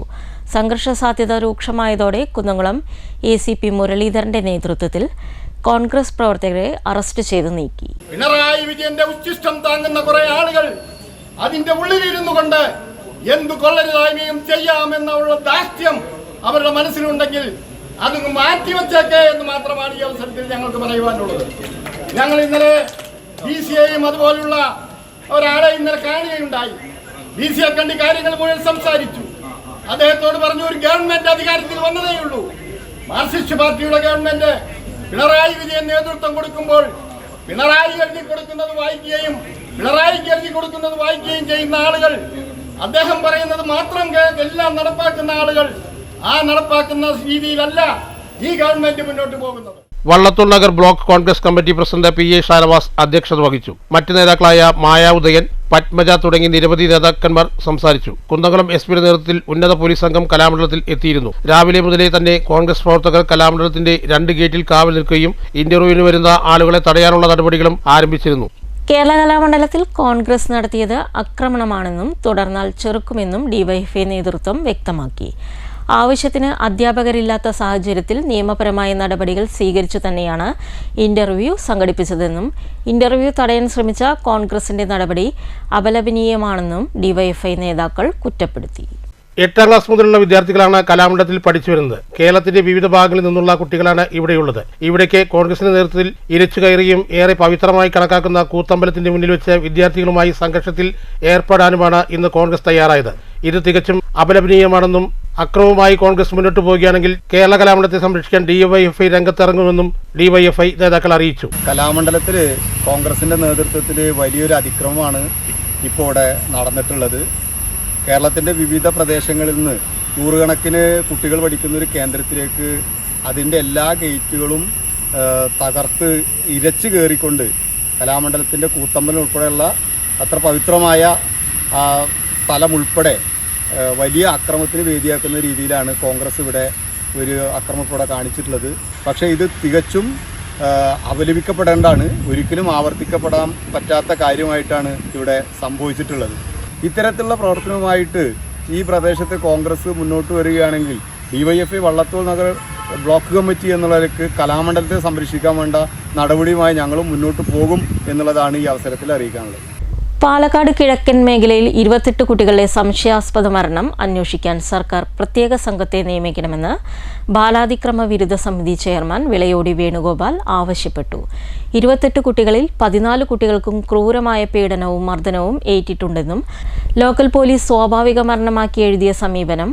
സംഘർഷ സാധ്യത രൂക്ഷമായതോടെ കുന്നംകുളം ACP മുരളീധരന്റെ നേതൃത്വത്തിൽ കോൺഗ്രസ് പ്രവർത്തകരെ അറസ്റ്റ് ചെയ്ത് നീക്കി. പിണറായി വിജയന്റെ ഉച്ഛിഷ്ടം താങ്ങുന്ന കുറെ ആളുകൾ അതിന്റെ ഉള്ളിലിരുന്നു കൊണ്ട് എന്തു കൊള്ളരുതായ്മയും ചെയ്യാമെന്നുള്ള ദാസ്യം അവരുടെ മനസ്സിലുണ്ടെങ്കിൽ അത് മാറ്റിവെച്ചേക്കെ എന്ന് മാത്രമാണ് ഈ അവസരത്തിൽ ഞങ്ങൾക്ക് പറയുവാനുള്ളത്. ഞങ്ങൾ ഇന്നലെ DCയെയും അതുപോലുള്ള ഒരാളെ ഇന്നലെ കാണുകയുണ്ടായി. DCയെ കണ്ട് കാര്യങ്ങൾ മുഴുവൻ സംസാരിച്ചു. അദ്ദേഹത്തോട് പറഞ്ഞു, ഒരു ഗവൺമെന്റ് അധികാരത്തിൽ വന്നതേയുള്ളൂ. മാർക്സിസ്റ്റ് പാർട്ടിയുടെ ഗവൺമെന്റ് പിണറായി വിജയൻ നേതൃത്വം കൊടുക്കുമ്പോൾ പിണറായി എഴുതി കൊടുക്കുന്നത് വായിക്കുകയും പിണറായിക്ക് എഴുതി കൊടുക്കുന്നത് വായിക്കുകയും ചെയ്യുന്ന ആളുകൾ, അദ്ദേഹം പറയുന്നത് മാത്രം എല്ലാം നടപ്പാക്കുന്ന ആളുകൾ, ആ നടപ്പാക്കുന്ന രീതിയിലല്ല ഈ ഗവൺമെന്റ് മുന്നോട്ട് പോകുന്നത്. Vallathol Nagar block Congress committee president PA Shanavas അധ്യക്ഷത വഹിച്ചു. മറ്റ് നേതാക്കളായ മായ ഉദയൻ, പത്മജ തുടങ്ങി നിരവധി നേതാക്കന്മാർ സംസാരിച്ചു. കുന്നംകുളം SPയുടെ നേതൃത്വത്തിൽ ഉന്നത പോലീസ് സംഘം കലാമണ്ഡലത്തിൽ എത്തിയിരുന്നു. രാവിലെ മുതലേ തന്നെ കോൺഗ്രസ് പ്രവർത്തകർ കലാമണ്ഡലത്തിന്റെ 2 ഗേറ്റിൽ കാവൽ നിൽക്കുകയും ഇന്റർവ്യൂവിന് വരുന്ന ആളുകളെ തടയാനുള്ള നടപടികളും ആരംഭിച്ചിരുന്നു. കേരള കലാമണ്ഡലത്തിൽ കോൺഗ്രസ് നടത്തിയത് ആക്രമണമാണെന്നും തുടർന്നാൽ ചെറുക്കുമെന്നും DYFI നേതൃത്വം വ്യക്തമാക്കി. ആവശ്യത്തിന് അധ്യാപകരില്ലാത്ത സാഹചര്യത്തിൽ നിയമപരമായ നടപടികൾ സ്വീകരിച്ചു തന്നെയാണ് ഇന്റർവ്യൂ സംഘടിപ്പിച്ചതെന്നും ഇന്റർവ്യൂ തടയാൻ ശ്രമിച്ച കോൺഗ്രസിന്റെ നടപടി അപലപനീയമാണെന്നും DYFI നേതാക്കൾ കുറ്റപ്പെടുത്തി. 8ാം ക്ലാസ് മുതലുള്ള വിദ്യാർത്ഥികളാണ് കലാമണ്ഡലത്തിൽ പഠിച്ചു വരുന്നത്. കേരളത്തിന്റെ വിവിധ ഭാഗങ്ങളിൽ നിന്നുള്ള കുട്ടികളാണ് ഇവിടെയുള്ളത്. ഇവിടേക്ക് കോൺഗ്രസിന്റെ നേതൃത്വത്തിൽ ഇരച്ചു കയറിയും ഏറെ പവിത്രമായി കണക്കാക്കുന്ന കൂത്തമ്പലത്തിന്റെ മുന്നിൽ വെച്ച് വിദ്യാർത്ഥികളുമായി സംഘർഷത്തിൽ ഏർപ്പെടാനുമാണ് ഇന്ന് കോൺഗ്രസ് തയ്യാറായത്. ഇത് തികച്ചും അപലപനീയമാണെന്നും അക്രമവുമായി കോൺഗ്രസ് മുന്നോട്ട് പോവുകയാണെങ്കിൽ കേരള കലാമണ്ഡലത്തെ സംരക്ഷിക്കാൻ DYFI രംഗത്തിറങ്ങുമെന്നും DYFI നേതാക്കൾ അറിയിച്ചു. കലാമണ്ഡലത്തിൽ കോൺഗ്രസിന്റെ നേതൃത്വത്തിൽ വലിയൊരു അതിക്രമമാണ് ഇപ്പോൾ ഇവിടെ നടന്നിട്ടുള്ളത്. കേരളത്തിൻ്റെ വിവിധ പ്രദേശങ്ങളിൽ നിന്ന് നൂറുകണക്കിന് കുട്ടികൾ പഠിക്കുന്ന ഒരു കേന്ദ്രത്തിലേക്ക് അതിൻ്റെ എല്ലാ ഗേറ്റുകളും തകർത്ത് ഇരച്ചു കയറിക്കൊണ്ട് കലാമണ്ഡലത്തിൻ്റെ കൂത്തമ്പലം ഉൾപ്പെടെയുള്ള അത്ര പവിത്രമായ സ്ഥലം ഉൾപ്പെടെ വലിയ അക്രമത്തിന് വേദിയാക്കുന്ന രീതിയിലാണ് കോൺഗ്രസ് ഇവിടെ ഒരു അക്രമത്തോടെ കാണിച്ചിട്ടുള്ളത്. പക്ഷേ ഇത് തികച്ചും അപലപിക്കപ്പെടേണ്ടതാണ്. ഒരിക്കലും ആവർത്തിക്കപ്പെടാൻ പറ്റാത്ത കാര്യമായിട്ടാണ് ഇവിടെ സംഭവിച്ചിട്ടുള്ളത്. ഇത്തരത്തിലുള്ള പ്രവർത്തനവുമായിട്ട് ഈ പ്രദേശത്ത് കോൺഗ്രസ് മുന്നോട്ട് വരികയാണെങ്കിൽ DYFI Vallathol Nagar block committee എന്നുള്ളവർക്ക് കലാമണ്ഡലത്തെ സംരക്ഷിക്കാൻ വേണ്ട നടപടിയുമായി ഞങ്ങളും മുന്നോട്ട് പോകും എന്നുള്ളതാണ് ഈ അവസരത്തിൽ അറിയിക്കാനുള്ളത്. പാലക്കാട് കിഴക്കൻ മേഖലയിൽ 28 കുട്ടികളുടെ സംശയാസ്പദ മരണം അന്വേഷിക്കാൻ സർക്കാർ പ്രത്യേക സംഘത്തെ നിയമിക്കണമെന്ന് ബാലാതിക്രമ വിരുദ്ധ സമിതി ചെയർമാൻ വിളയോടി വേണുഗോപാൽ ആവശ്യപ്പെട്ടു. 28 കുട്ടികളിൽ 14 കുട്ടികൾക്കും ക്രൂരമായ പീഡനവും മർദ്ദനവും ഏറ്റിട്ടുണ്ടെന്നും ലോക്കൽ പോലീസ് സ്വാഭാവിക മരണമാക്കി എഴുതിയ സമീപനം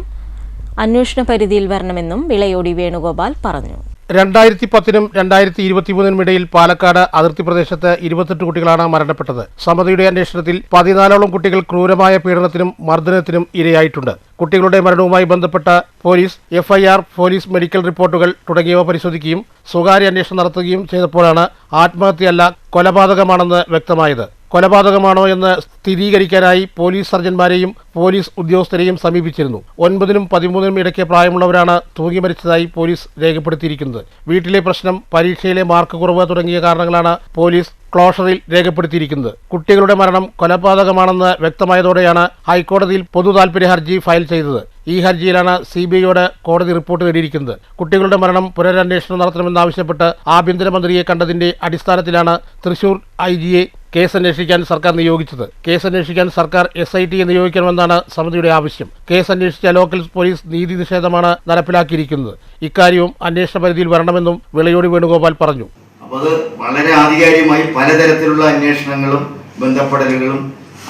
അന്വേഷണ പരിധിയിൽ വരണമെന്നും വിളയോടി വേണുഗോപാൽ പറഞ്ഞു. 2010-നും 2023-നും ഇടയിൽ പാലക്കാട് അതിർത്തി പ്രദേശത്ത് 28 കുട്ടികളാണ് മരണപ്പെട്ടത്. സമിതിയുടെ അന്വേഷണത്തിൽ 14ഓളം കുട്ടികൾ ക്രൂരമായ പീഡനത്തിനും മർദ്ദനത്തിനും ഇരയായിട്ടുണ്ട്. കുട്ടികളുടെ മരണവുമായി ബന്ധപ്പെട്ട പോലീസ് FIR, പോലീസ് മെഡിക്കൽ റിപ്പോർട്ടുകൾ തുടങ്ങിയവ പരിശോധിക്കുകയും സ്വകാര്യ അന്വേഷണം നടത്തുകയും ചെയ്തപ്പോഴാണ് ആത്മഹത്യയല്ല കൊലപാതകമാണെന്ന് വ്യക്തമായത്. കൊലപാതകമാണോ എന്ന് സ്ഥിരീകരിക്കാനായി പോലീസ് സർജന്മാരെയും പോലീസ് ഉദ്യോഗസ്ഥരെയും സമീപിച്ചിരുന്നു. 9-നും 13-നും ഇടയ്ക്ക് പ്രായമുള്ളവരാണ് തൂങ്ങി മരിച്ചതായി പോലീസ് രേഖപ്പെടുത്തിയിരിക്കുന്നത്. വീട്ടിലെ പ്രശ്നം, പരീക്ഷയിലെ മാർക്ക് കുറവ് തുടങ്ങിയ കാരണങ്ങളാണ് പോലീസ് ക്ലോഷറിൽ രേഖപ്പെടുത്തിയിരിക്കുന്നത്. കുട്ടികളുടെ മരണം കൊലപാതകമാണെന്ന് വ്യക്തമായതോടെയാണ് ഹൈക്കോടതിയിൽ പൊതു താൽപര്യ ഹർജി ഫയൽ ചെയ്തത്. ഈ ഹർജിയിലാണ് CBIയോട് കോടതി റിപ്പോർട്ട് തേടിയിരിക്കുന്നത്. കുട്ടികളുടെ മരണം പുനരന്വേഷണം നടത്തണമെന്നാവശ്യപ്പെട്ട് ആഭ്യന്തരമന്ത്രിയെ കണ്ടതിന്റെ അടിസ്ഥാനത്തിലാണ് തൃശൂർ IGയെ കേസ് അന്വേഷിക്കാൻ സർക്കാർ നിയോഗിച്ചത്. കേസ് അന്വേഷിക്കാൻ സർക്കാർ SIT നിയോഗിക്കണമെന്നാണ് സമിതിയുടെ ആവശ്യം. കേസ് അന്വേഷിച്ച ലോക്കൽ പോലീസ് നീതി നിഷേധമാണ് നടപ്പിലാക്കിയിരിക്കുന്നത്. ഇക്കാര്യവും അന്വേഷണ പരിധിയിൽ വരണമെന്നും വിളയോടി വേണുഗോപാൽ പറഞ്ഞു. അപ്പോൾ അത് വളരെ ആധികാരികമായി പലതരത്തിലുള്ള അന്വേഷണങ്ങളും ബന്ധപ്പെടലുകളും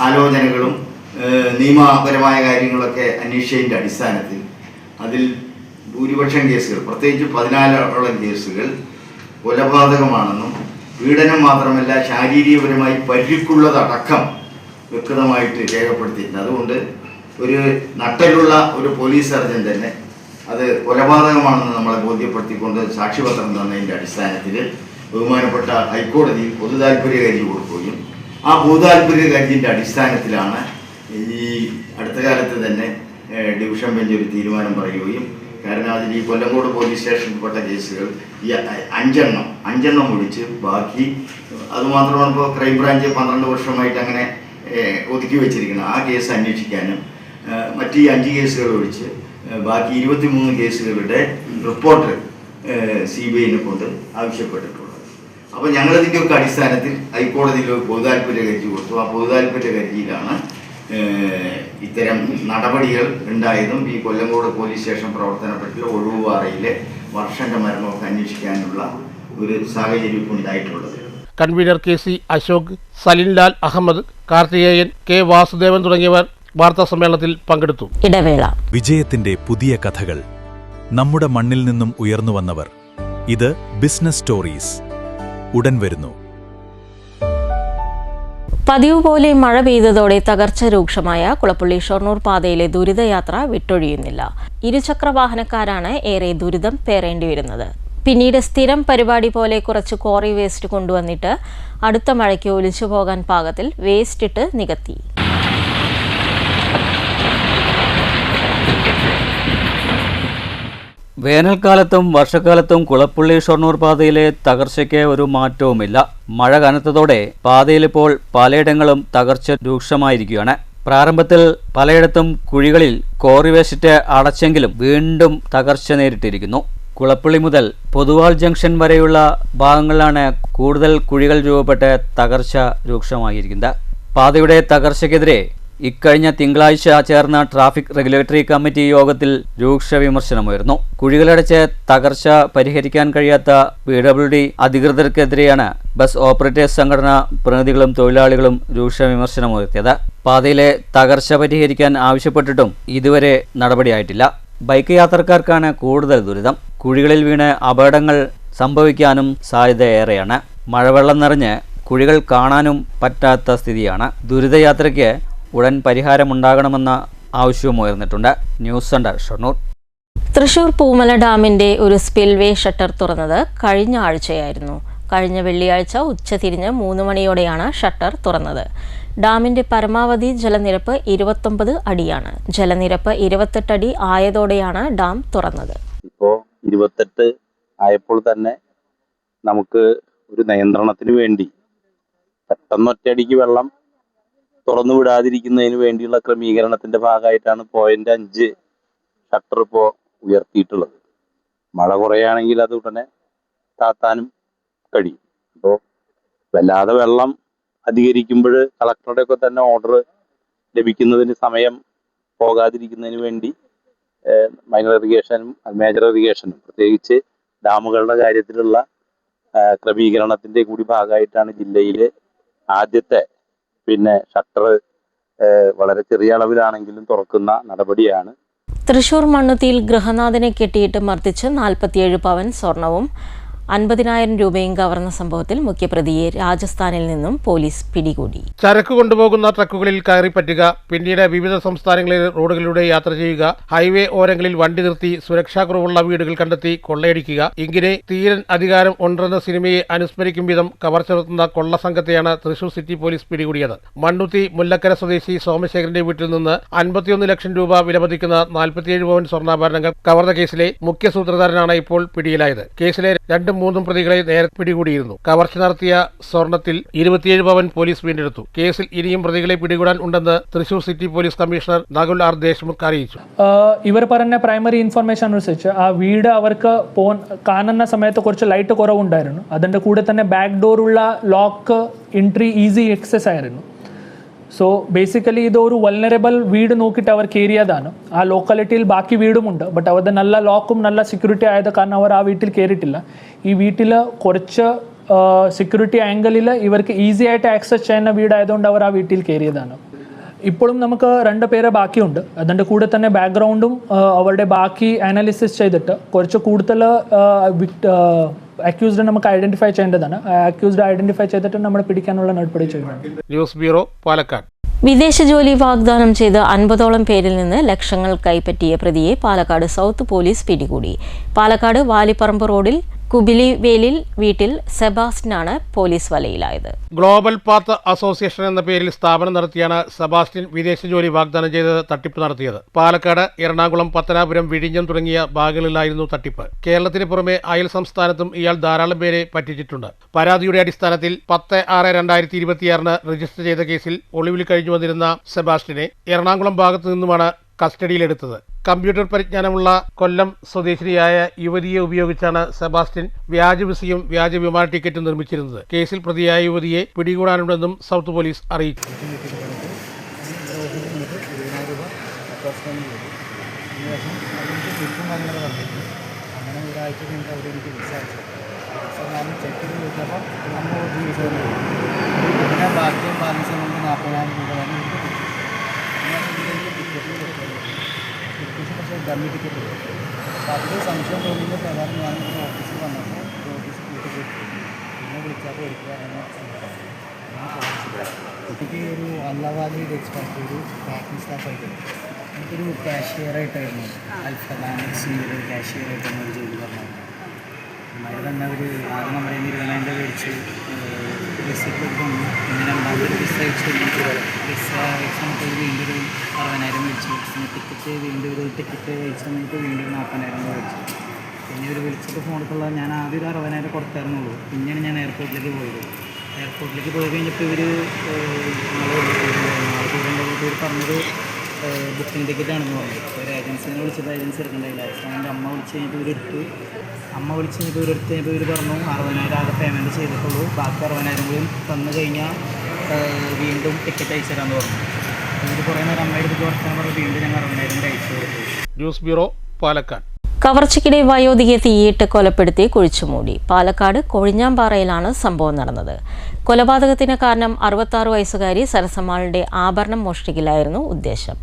ആലോചനകളും നിയമപരമായ കാര്യങ്ങളൊക്കെ അന്വേഷിച്ചതിൻ്റെ അടിസ്ഥാനത്തിൽ അതിൽ ഭൂരിപക്ഷം കേസുകൾ, പ്രത്യേകിച്ച് 14ഓളം കേസുകൾ കൊലപാതകമാണെന്നും പീഡനം മാത്രമല്ല ശാരീരികപരമായി പരിക്കുള്ളതടക്കം വ്യക്തമായിട്ട് രേഖപ്പെടുത്തിയിട്ടുണ്ട്. അതുകൊണ്ട് ഒരു നട്ടലുള്ള ഒരു പോലീസ് സർജൻ തന്നെ അത് കൊലപാതകമാണെന്ന് നമ്മളെ ബോധ്യപ്പെടുത്തിക്കൊണ്ട് സാക്ഷ്യപത്രം തന്നതിൻ്റെ അടിസ്ഥാനത്തിൽ ബഹുമാനപ്പെട്ട ഹൈക്കോടതിയിൽ പൊതു താൽപര്യ ഹർജി കൊടുക്കുകയും ആ പൊതു താൽപര്യ ഹർജിൻ്റെ അടിസ്ഥാനത്തിലാണ് ഈ അടുത്ത കാലത്ത് തന്നെ ഡിവിഷൻ ബെഞ്ച് ഒരു തീരുമാനം പറയുകയും, കാരണം അതിൽ ഈ കൊല്ലങ്കോട് പോലീസ് സ്റ്റേഷനിൽപ്പെട്ട കേസുകൾ ഈ 5 ഒഴിച്ച് ബാക്കി, അതുമാത്രമാണ് ഇപ്പോൾ ക്രൈംബ്രാഞ്ച് 12 വർഷമായിട്ട് അങ്ങനെ ഒതുക്കി വെച്ചിരിക്കുന്നത്. ആ കേസ് അന്വേഷിക്കാനും മറ്റ് ഈ 5 കേസുകൾ ഒഴിച്ച് ബാക്കി 23 കേസുകളുടെ റിപ്പോർട്ട് CBIനെ കൊണ്ട് ആവശ്യപ്പെട്ടിട്ടുള്ളത്. അപ്പോൾ ഞങ്ങളിതിൻ്റെയൊക്കെ അടിസ്ഥാനത്തിൽ ഹൈക്കോടതിയിൽ പൊതു താൽപര്യ ഹർജി കൊടുത്തു. ആ പൊതു താൽപര്യ ഹർജിയിലാണ് ഇത്തരം നടപടികൾ ഉണ്ടായതും ഈ കൊല്ലങ്കോട് പോലീസ് സ്റ്റേഷൻ പ്രവർത്തനപ്പെട്ടുള്ള ഒഴിവുപാറയിലെ വർഷന്റെ മരണമൊക്കെ അന്വേഷിക്കാനുള്ള ഒരു സാഹചര്യം ഉണ്ടായിട്ടുള്ളത്. Convener KC Ashok, Salinlal Ahammed, Karthikeyan, K Vasudevan തുടങ്ങിയവർ വാർത്താ സമ്മേളനത്തിൽ പങ്കെടുത്തു. ഇടവേള. വിജയത്തിന്റെ പുതിയ കഥകൾ, നമ്മുടെ മണ്ണിൽ നിന്നും ഉയർന്നുവന്നവർ. ഇത് ബിസിനസ് സ്റ്റോറീസ്. ഉടൻ വരുന്നു. പതിവ് പോലെ മഴ പെയ്തതോടെ തകർച്ച രൂക്ഷമായ കുളപ്പള്ളി ഷൊർണൂർ പാതയിലെ ദുരിതയാത്ര വിട്ടൊഴിയുന്നില്ല. ഇരുചക്രവാഹനക്കാരാണ് ഏറെ ദുരിതം പേറേണ്ടി വരുന്നത്. പിന്നീട് സ്ഥിരം പരിപാടി പോലെ കുറച്ച് ക്വാറി വേസ്റ്റ് കൊണ്ടുവന്നിട്ട് അടുത്ത മഴയ്ക്ക് ഒലിച്ചു പോകാൻ പാകത്തിൽ വേസ്റ്റ് ഇട്ട് നികത്തി. വേനൽക്കാലത്തും വർഷക്കാലത്തും കുളപ്പള്ളി ഷൊർണൂർ പാതയിലെ തകർച്ചയ്ക്ക് ഒരു മാറ്റവുമില്ല. മഴ കനത്തതോടെ പാതയിലിപ്പോൾ പലയിടങ്ങളും തകർച്ച രൂക്ഷമായിരിക്കുകയാണ്. പ്രാരംഭത്തിൽ പലയിടത്തും കുഴികളിൽ ക്വാറി വേസ്റ്റ് അടച്ചെങ്കിലും വീണ്ടും തകർച്ച നേരിട്ടിരിക്കുന്നു. കുളപ്പള്ളി മുതൽ പൊതുവാൾ ജംഗ്ഷൻ വരെയുള്ള ഭാഗങ്ങളിലാണ് കൂടുതൽ കുഴികൾ രൂപപ്പെട്ട് തകർച്ച രൂക്ഷമായിരിക്കുന്നത്. പാതയുടെ തകർച്ചയ്ക്കെതിരെ ഇക്കഴിഞ്ഞ തിങ്കളാഴ്ച ചേർന്ന ട്രാഫിക് റെഗുലേറ്ററി കമ്മിറ്റി യോഗത്തിൽ രൂക്ഷ വിമർശനമുയർന്നു. കുഴികളടച്ച് തകർച്ച പരിഹരിക്കാൻ കഴിയാത്ത PWD അധികൃതർക്കെതിരെയാണ് ബസ് ഓപ്പറേറ്റേഴ്സ് സംഘടനാ പ്രതിനിധികളും തൊഴിലാളികളും രൂക്ഷ വിമർശനമുയർത്തിയത്. പാതയിലെ തകർച്ച പരിഹരിക്കാൻ ആവശ്യപ്പെട്ടിട്ടും ഇതുവരെ നടപടിയായിട്ടില്ല. ബൈക്ക് യാത്രക്കാർക്കാണ് കൂടുതൽ ദുരിതം. കുഴികളിൽ വീണ് അപകടങ്ങൾ സംഭവിക്കാനും സാധ്യതയേറെയാണ്. മഴവെള്ളം നിറഞ്ഞ് കുഴികൾ കാണാനും പറ്റാത്ത സ്ഥിതിയാണ്. ദുരിതയാത്രയ്ക്ക് ഉടൻ പരിഹാരമുണ്ടാകണമെന്ന ആവശ്യവും ഉയർന്നിട്ടുണ്ട്. News centre Shoranur. തൃശൂർ പൂമല ഡാമിന്റെ ഒരു സ്പിൽവേ ഷട്ടർ തുറന്നത് കഴിഞ്ഞ ആഴ്ചയായിരുന്നു. കഴിഞ്ഞ വെള്ളിയാഴ്ച ഉച്ചതിരിഞ്ഞ് 3 മണിയോടെയാണ് ഷട്ടർ തുറന്നത്. ഡാമിന്റെ പരമാവധി ജലനിരപ്പ് 29 അടിയാണ്. ജലനിരപ്പ് 28 അടി ആയതോടെയാണ് ഡാം തുറന്നത്. ഇപ്പോൾ 28 ആയപ്പോൾ തന്നെ നമുക്ക് ഒരു നിയന്ത്രണത്തിന് വേണ്ടി പെട്ടെന്ന് ഒറ്റയടിക്ക് വെള്ളം തുറന്നു വിടാതിരിക്കുന്നതിന് വേണ്ടിയുള്ള ക്രമീകരണത്തിന്റെ ഭാഗമായിട്ടാണ് 0.5 ഷട്ടർ ഇപ്പോൾ ഉയർത്തിയിട്ടുള്ളത്. മഴ കുറയാണെങ്കിൽ അത് ഉടനെ താത്താനും കഴിയും. അപ്പോൾ വല്ലാതെ വെള്ളം അധികരിക്കുമ്പോൾ കളക്ടറുടെ ഒക്കെ തന്നെ ഓർഡർ ലഭിക്കുന്നതിന് സമയം പോകാതിരിക്കുന്നതിന് വേണ്ടി മൈനർ ഇറിഗേഷനും മേജർ ഇറിഗേഷനും പ്രത്യേകിച്ച് ഡാമുകളുടെ കാര്യത്തിലുള്ള ക്രമീകരണത്തിന്റെ കൂടി ഭാഗമായിട്ടാണ് ജില്ലയിൽ ആദ്യത്തെ ഷട്ടർ വളരെ ചെറിയ അളവിലാണെങ്കിലും തുറക്കുന്ന നടപടിയാണ്. തൃശൂർ മണ്ണുത്തിയിൽ ഗൃഹനാഥനെ കെട്ടിയിട്ട് മർദ്ദിച്ച് 47 പവൻ സ്വർണവും 50,000 രൂപയും കവർന്ന സംഭവത്തിൽ മുഖ്യപ്രതിയെ രാജസ്ഥാനിൽ നിന്നും പോലീസ് പിടികൂടി. ചരക്ക് കൊണ്ടുപോകുന്ന ട്രക്കുകളിൽ കയറി പറ്റുക, പിന്നീട് വിവിധ സംസ്ഥാനങ്ങളിലെ റോഡുകളിലൂടെ യാത്ര ചെയ്യുക, ഹൈവേ ഓരങ്ങളിൽ വണ്ടി നിർത്തി സുരക്ഷാക്കുറവുള്ള വീടുകൾ കണ്ടെത്തി കൊള്ളയടിക്കുക, ഇങ്ങനെ തീരൻ അധികാരം ഉണ്ടെന്ന സിനിമയെ അനുസ്മരിക്കും വിധം കവർച്ച നടത്തുന്ന കൊള്ള സംഘത്തെയാണ് തൃശൂർ സിറ്റി പോലീസ് പിടികൂടിയത്. മണ്ണുത്തി മുല്ലക്കര സ്വദേശി സോമശേഖരന്റെ വീട്ടിൽ നിന്ന് 51 ലക്ഷം രൂപ വിലമതിക്കുന്ന 47 പവൻ സ്വർണ്ണാഭരണങ്ങൾ കവർന്ന കേസിലെ മുഖ്യ സൂത്രധാരനാണ് ഇപ്പോൾ പിടിയിലായത്. കേസിലെ 2-3 പ്രതികളെ നേരത്തെ പിടികൂടിയിരുന്നു. കവർച്ച നടത്തിയ സ്വർണത്തിൽ 27 പവൻ പോലീസ് വീണ്ടെടുത്തു. കേസിൽ ഇനിയും പ്രതികളെ പിടികൂടാൻ ഉണ്ടെന്ന് Thrissur city police commissioner Nakul R Deshmukh അറിയിച്ചു. ഇവർ പറഞ്ഞ പ്രൈമറി ഇൻഫർമേഷൻ അനുസരിച്ച് ആ വീട് അവർക്ക് കാണുന്ന സമയത്ത് കുറച്ച് ലൈറ്റ് കുറവുണ്ടായിരുന്നു. അതിൻ്റെ കൂടെ തന്നെ ബാക്ക് ഡോറുള്ള ലോക്ക് എൻട്രി ഈസി ആക്സസ് ആയിരുന്നു. സോ ബേസിക്കലി ഇതൊരു വൾനറബിൾ വീട് നോക്കിയിട്ട് അവർ കയറിയതാണ്. ആ ലൊക്കാലിറ്റിയിൽ ബാക്കി വീടുമുണ്ട്, ബട്ട് അവരുടെ നല്ല ലോക്കും നല്ല സെക്യൂരിറ്റി ആയത് കാരണം അവർ ആ വീട്ടിൽ കയറിയിട്ടില്ല. ഈ വീട്ടിൽ കുറച്ച് സെക്യൂരിറ്റി ആംഗിളിൽ ഇവർക്ക് ഈസി ആയിട്ട് ആക്സസ് ചെയ്യുന്ന വീടായതുകൊണ്ട് അവർ ആ വീട്ടിൽ കയറിയതാണ്. ഇപ്പോഴും നമുക്ക് 2 പേരെ ബാക്കിയുണ്ട്. അതിൻ്റെ കൂടെ തന്നെ ബാക്ക്ഗ്രൗണ്ടും അവരുടെ ബാക്കി അനാലിസിസ് ചെയ്തിട്ട് കുറച്ച് കൂടുതൽ അക്യൂസ്ഡ് നമുക്ക് ഐഡന്റിഫൈ ചെയ്യേണ്ടതാണ്. അക്യൂസ്ഡ് ഐഡന്റിഫൈ ചെയ്തിട്ട് നമ്മൾ പിടിക്കാനുള്ള നടപടി ചെയ്യണം. News bureau, Palakkad. വിദേശ ജോലി വാഗ്ദാനം ചെയ്ത് 50ഓളം പേരിൽ നിന്ന് ലക്ഷങ്ങൾ കൈപ്പറ്റിയ പ്രതിയെ പാലക്കാട് സൗത്ത് പോലീസ് പിടികൂടി. പാലക്കാട് വാലിപ്പറമ്പ് റോഡിൽ കുബിലിവേലിൽ വീട്ടിൽ സെബാസ്റ്റ്യനാണ് പോലീസ് വലയിലായത്. ഗ്ലോബൽ പാത്ത് അസോസിയേഷൻ എന്ന പേരിൽ സ്ഥാപനം നടത്തിയാണ് സെബാസ്റ്റ്യൻ വിദേശ ജോലി വാഗ്ദാനം ചെയ്ത് തട്ടിപ്പ് നടത്തിയത്. പാലക്കാട്, എറണാകുളം, പത്തനാപുരം, വിഴിഞ്ഞം തുടങ്ങിയ ഭാഗങ്ങളിലായിരുന്നു തട്ടിപ്പ്. കേരളത്തിന് പുറമെ അയൽ സംസ്ഥാനത്തും ഇയാൾ ധാരാളം പേരെ പറ്റിച്ചിട്ടുണ്ട്. പരാതിയുടെ അടിസ്ഥാനത്തിൽ 10/6/2026 രജിസ്റ്റർ ചെയ്ത കേസിൽ ഒളിവിൽ കഴിഞ്ഞു വന്നിരുന്ന സെബാസ്റ്റ്യനെ എറണാകുളം ഭാഗത്തു നിന്നുമാണ് കസ്റ്റഡിയിലെടുത്തത്. കമ്പ്യൂട്ടർ പരിജ്ഞാനമുള്ള കൊല്ലം സ്വദേശിനിയായ യുവതിയെ ഉപയോഗിച്ചാണ് സെബാസ്റ്റ്യൻ വ്യാജ വിസയും വ്യാജ വിമാന ടിക്കറ്റും നിർമ്മിച്ചിരുന്നത്. കേസിൽ പ്രതിയായ യുവതിയെ പിടികൂടാനുണ്ടെന്നും സൗത്ത് പോലീസ് അറിയിച്ചു. ഡമ്മി ടിക്കറ്റ് കിട്ടും. അപ്പോൾ അതിൽ സംശയം തോന്നുന്ന പ്രകാരം ഞാൻ ഓഫീസിൽ വന്നപ്പോൾ ഓഫീസിൽ കൂട്ടി പിന്നെ വിളിച്ചാൽ ഒരിക്കലും കുട്ടിക്ക് ഒരു അല്ലാവാലിയുടെ എക്സ്പെർട്ട് ഒരു ബാക്കിംഗ് സ്റ്റാഫായിട്ട് എനിക്കൊരു കാഷ്യറായിട്ടായിരുന്നു അൽഫബാനിക്സിൻ്റെ ഒരു കാഷ്യറായിട്ടായിരുന്നു ഒരു ജോലി പറഞ്ഞത്. അതായത് തന്നെ അവർ ആദ്യം നമ്മുടെ 20,000 മേടിച്ച് റിസിപ്റ്റ് എടുക്കുന്നു. പിന്നെ രണ്ടാമതൊരു വിസ അയച്ചു വിസ അയച്ച സമയത്ത് വീണ്ടും ഒരു 60,000 മേടിച്ചു. പിന്നെ ടിക്കറ്റ് വീണ്ടും ഒരു ടിക്കറ്റ് അയച്ച സമയത്ത് വീണ്ടും 40,000 മേടിച്ചു. പിന്നെ ഇവർ വിളിച്ചിട്ട് ഫോണിലുള്ള ഞാൻ ആദ്യം ഒരു 60,000 കൊടുത്തായിരുന്നുള്ളൂ. പിന്നെയാണ് ഞാൻ എയർപോർട്ടിലേക്ക് പോയത്. എയർപോർട്ടിലേക്ക് പോയി കഴിഞ്ഞപ്പോൾ ഇവർ ഇവർ പറഞ്ഞത് ബുക്കിംഗ് ടിക്കറ്റാണെന്ന് പറഞ്ഞു. ഒരു ഏജൻസിനെ വിളിച്ചപ്പോൾ ഏജൻസി എടുക്കണ്ടായില്ല. എൻ്റെ അമ്മ വിളിച്ച് കഴിഞ്ഞപ്പോൾ ഇവരെടുത്തു. അമ്മ വിളിച്ച് കഴിഞ്ഞപ്പോൾ ഇവരെടുത്ത് കഴിഞ്ഞപ്പോൾ ഇവർ പറഞ്ഞു 60,000 ആകെ പേയ്മെൻറ്റ് ചെയ്തിട്ടുള്ളൂ, ബാക്കി 60,000 കൂടി തന്നു കഴിഞ്ഞാൽ വീണ്ടും ടിക്കറ്റ് അയച്ചു തരാമെന്ന് പറഞ്ഞു. ഇവർ കുറേ നേരം അമ്മയുടെ അടുത്ത് വർത്താനം പറഞ്ഞ് വീണ്ടും ഞങ്ങൾ 60,000 അയച്ചു കൊടുത്തു. News bureau, Palakkad. കവർച്ചയ്ക്കിടെ വയോധികയെ തീയിട്ട് കൊലപ്പെടുത്തി കുഴിച്ചുമൂടി. പാലക്കാട് കൊഴിഞ്ഞാമ്പാറയിലാണ് സംഭവം നടന്നത്. കൊലപാതകത്തിന് കാരണം 66 വയസ്സുകാരി സരസമ്മാളുടെ ആഭരണം മോഷ്ടിക്കലായിരുന്നു ഉദ്ദേശം.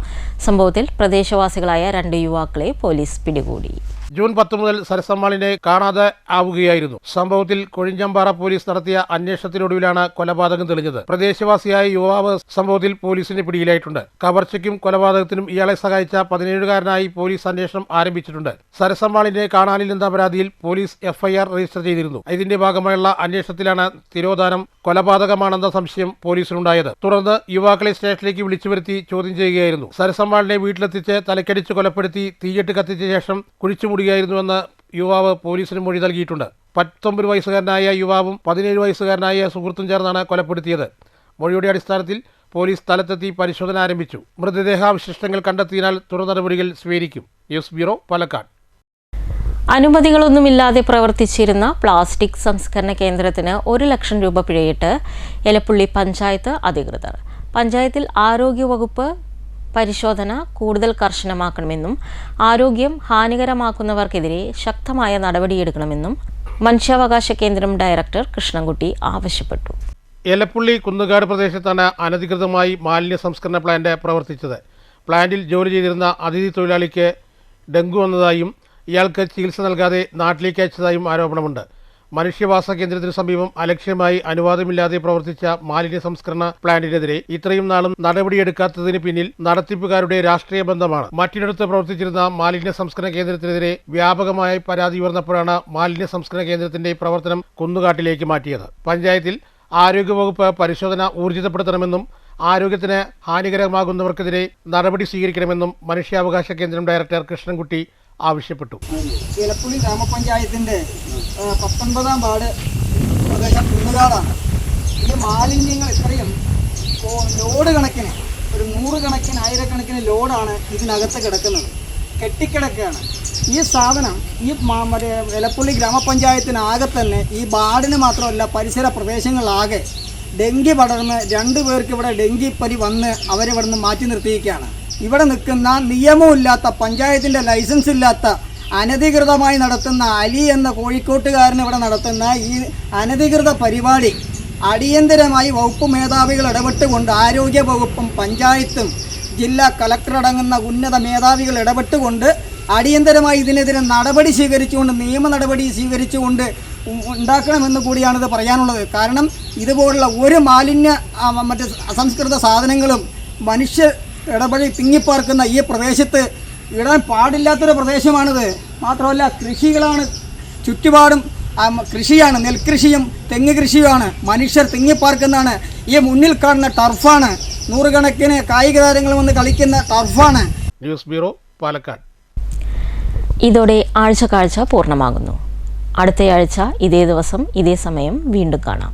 സംഭവത്തിൽ പ്രദേശവാസികളായ 2 യുവാക്കളെ പോലീസ് പിടികൂടി. ജൂൺ 10 മുതൽ സരസമ്മാളിനെ കാണാതെ ആവുകയായിരുന്നു. സംഭവത്തിൽ കൊഴിഞ്ഞാമ്പാറ പോലീസ് നടത്തിയ അന്വേഷണത്തിനൊടുവിലാണ് കൊലപാതകം തെളിഞ്ഞത്. പ്രദേശവാസിയായ യുവാവ് സംഭവത്തിൽ പോലീസിന്റെ പിടിയിലായിട്ടുണ്ട്. കവർച്ചയ്ക്കും കൊലപാതകത്തിനും ഇയാളെ സഹായിച്ച 17-കാരനായി പോലീസ് അന്വേഷണം ആരംഭിച്ചിട്ടുണ്ട്. സരസമ്മാളിനെ കാണാനില്ലെന്ന പരാതിയിൽ പോലീസ് FIR രജിസ്റ്റർ ചെയ്തിരുന്നു. ഇതിന്റെ ഭാഗമായുള്ള അന്വേഷണത്തിലാണ് തിരോധാനം കൊലപാതകമാണെന്ന സംശയം പോലീസിനുണ്ടായത്. തുടർന്ന് യുവാക്കളെ സ്റ്റേഷനിലേക്ക് വിളിച്ചു വരുത്തി ചോദ്യം ചെയ്യുകയായിരുന്നു. സരസമ്മാളിനെ വീട്ടിലെത്തിച്ച് തലക്കടിച്ച് കൊലപ്പെടുത്തി തീയിട്ട് കത്തിച്ച ശേഷം കുഴിച്ചുമൂടുകയായിരുന്നുവെന്ന് യുവാവ് പോലീസിന് മൊഴി നൽകിയിട്ടുണ്ട്. 19 വയസ്സുകാരനായ യുവാവും 17 വയസ്സുകാരനായ സുഹൃത്തും ചേർന്നാണ് കൊലപ്പെടുത്തിയത്. മൊഴിയുടെ അടിസ്ഥാനത്തിൽ പോലീസ് സ്ഥലത്തെത്തി പരിശോധന ആരംഭിച്ചു. മൃതദേഹാവശിഷ്ടങ്ങൾ കണ്ടെത്തിയതിനാൽ തുടർ നടപടികൾ സ്വീകരിക്കും. News bureau, Palakkad. അനുമതികളൊന്നുമില്ലാതെ പ്രവർത്തിച്ചിരുന്ന പ്ലാസ്റ്റിക് സംസ്കരണ കേന്ദ്രത്തിന് 1 ലക്ഷം രൂപ പിഴയിട്ട് എലപ്പുള്ളി പഞ്ചായത്ത് അധികൃതർ. പഞ്ചായത്തിൽ ആരോഗ്യവകുപ്പ് പരിശോധന കൂടുതൽ കർശനമാക്കണമെന്നും ആരോഗ്യം ഹാനികരമാക്കുന്നവർക്കെതിരെ ശക്തമായ നടപടിയെടുക്കണമെന്നും മനുഷ്യാവകാശ കേന്ദ്രം ഡയറക്ടർ കൃഷ്ണൻകുട്ടി ആവശ്യപ്പെട്ടു. എലപ്പുള്ളി കുന്നുകാട് പ്രദേശത്താണ് അനധികൃതമായി മാലിന്യ സംസ്കരണ പ്ലാന്റ് പ്രവർത്തിച്ചത്. പ്ലാന്റിൽ ജോലി ചെയ്തിരുന്ന അതിഥി തൊഴിലാളിക്ക് ഡെങ്കു വന്നതായും ഇയാൾക്ക് ചികിത്സ നൽകാതെ നാട്ടിലേക്ക് അയച്ചതായും ആരോപണമുണ്ട്. മനുഷ്യവാസ കേന്ദ്രത്തിന് സമീപം അലക്ഷ്യമായി അനുവാദമില്ലാതെ പ്രവർത്തിച്ച മാലിന്യ സംസ്കരണ പ്ലാന്റിനെതിരെ ഇത്രയും നാളും നടപടിയെടുക്കാത്തതിന് പിന്നിൽ നടത്തിപ്പുകാരുടെ രാഷ്ട്രീയ ബന്ധമാണ്. മറ്റിടത്ത് പ്രവർത്തിച്ചിരുന്ന മാലിന്യ സംസ്കരണ കേന്ദ്രത്തിനെതിരെ വ്യാപകമായി പരാതി ഉയർന്നപ്പോഴാണ് മാലിന്യ സംസ്കരണ കേന്ദ്രത്തിന്റെ പ്രവർത്തനം കുന്നുകാട്ടിലേക്ക് മാറ്റിയത്. പഞ്ചായത്തിൽ ആരോഗ്യവകുപ്പ് പരിശോധന ഊർജിതപ്പെടുത്തണമെന്നും ആരോഗ്യത്തിന് ഹാനികരമാകുന്നവർക്കെതിരെ നടപടി സ്വീകരിക്കണമെന്നും മനുഷ്യാവകാശ കേന്ദ്രം ഡയറക്ടർ കൃഷ്ണൻകുട്ടി ആവശ്യപ്പെട്ടു. എലപ്പുള്ളി ഗ്രാമപഞ്ചായത്തിൻ്റെ 19-ാം വാർഡ് പ്രദേശം കുന്നുകാടാണ്. ഈ മാലിന്യങ്ങൾ ഇത്രയും ലോഡ് കണക്കിന് ഒരു 100 കണക്കിന് 1000-കണക്കിന് ലോഡാണ് ഇതിനകത്ത് കിടക്കുന്നത്, കെട്ടിക്കിടക്കുകയാണ്. ഈ സാധനം ഈ മറ്റേ എലപ്പുള്ളി ഗ്രാമപഞ്ചായത്തിനാകെ തന്നെ ഈ വാർഡിന് മാത്രമല്ല പരിസര പ്രദേശങ്ങളിലാകെ ഡെങ്കി പടർന്ന് 2 പേർക്ക് ഇവിടെ ഡെങ്കിപ്പനി വന്ന് അവരിവിടെ നിന്ന് മാറ്റി നിർത്തിയിരിക്കുകയാണ്. ഇവിടെ നിൽക്കുന്ന നിയമമില്ലാത്ത പഞ്ചായത്തിൻ്റെ ലൈസൻസ് ഇല്ലാത്ത അനധികൃതമായി നടത്തുന്ന അലി എന്ന കോഴിക്കോട്ടുകാരൻ ഇവിടെ നടത്തുന്ന ഈ അനധികൃത പരിപാടി അടിയന്തരമായി വകുപ്പ് മേധാവികൾ ഇടപെട്ടുകൊണ്ട് ആരോഗ്യ വകുപ്പും പഞ്ചായത്തും ജില്ലാ കളക്ടറടങ്ങുന്ന ഉന്നത മേധാവികൾ ഇടപെട്ടുകൊണ്ട് അടിയന്തരമായി ഇതിനെതിരെ നടപടി സ്വീകരിച്ചുകൊണ്ട് നിയമ നടപടി സ്വീകരിച്ചുകൊണ്ട് ഉണ്ടാക്കണമെന്ന് കൂടിയാണിത് പറയാനുള്ളത്. കാരണം ഇതുപോലുള്ള ഒരു മാലിന്യ മറ്റ് അസംസ്കൃത സാധനങ്ങളും മനുഷ്യ ഇടപഴി തിങ്ങിപ്പാർക്കുന്ന ഈ പ്രദേശത്ത് ഇടാൻ പാടില്ലാത്തൊരു പ്രദേശമാണിത്. മാത്രമല്ല കൃഷികളാണ് ചുറ്റുപാടും കൃഷിയാണ്, നെൽകൃഷിയും തെങ്ങ് കൃഷിയുമാണ്. മനുഷ്യർ തിങ്ങിപ്പാർക്കുന്നതാണ്. ഈ മുന്നിൽ കാണുന്ന ടർഫാണ്, 100 കണക്കിന് കായിക താരങ്ങൾ വന്ന് കളിക്കുന്ന ടർഫാണ്. News bureau, Palakkad. ഇതോടെ ആഴ്ച കാഴ്ച പൂർണ്ണമാകുന്നു. അടുത്തയാഴ്ച ഇതേ ദിവസം ഇതേ സമയം വീണ്ടും കാണാം.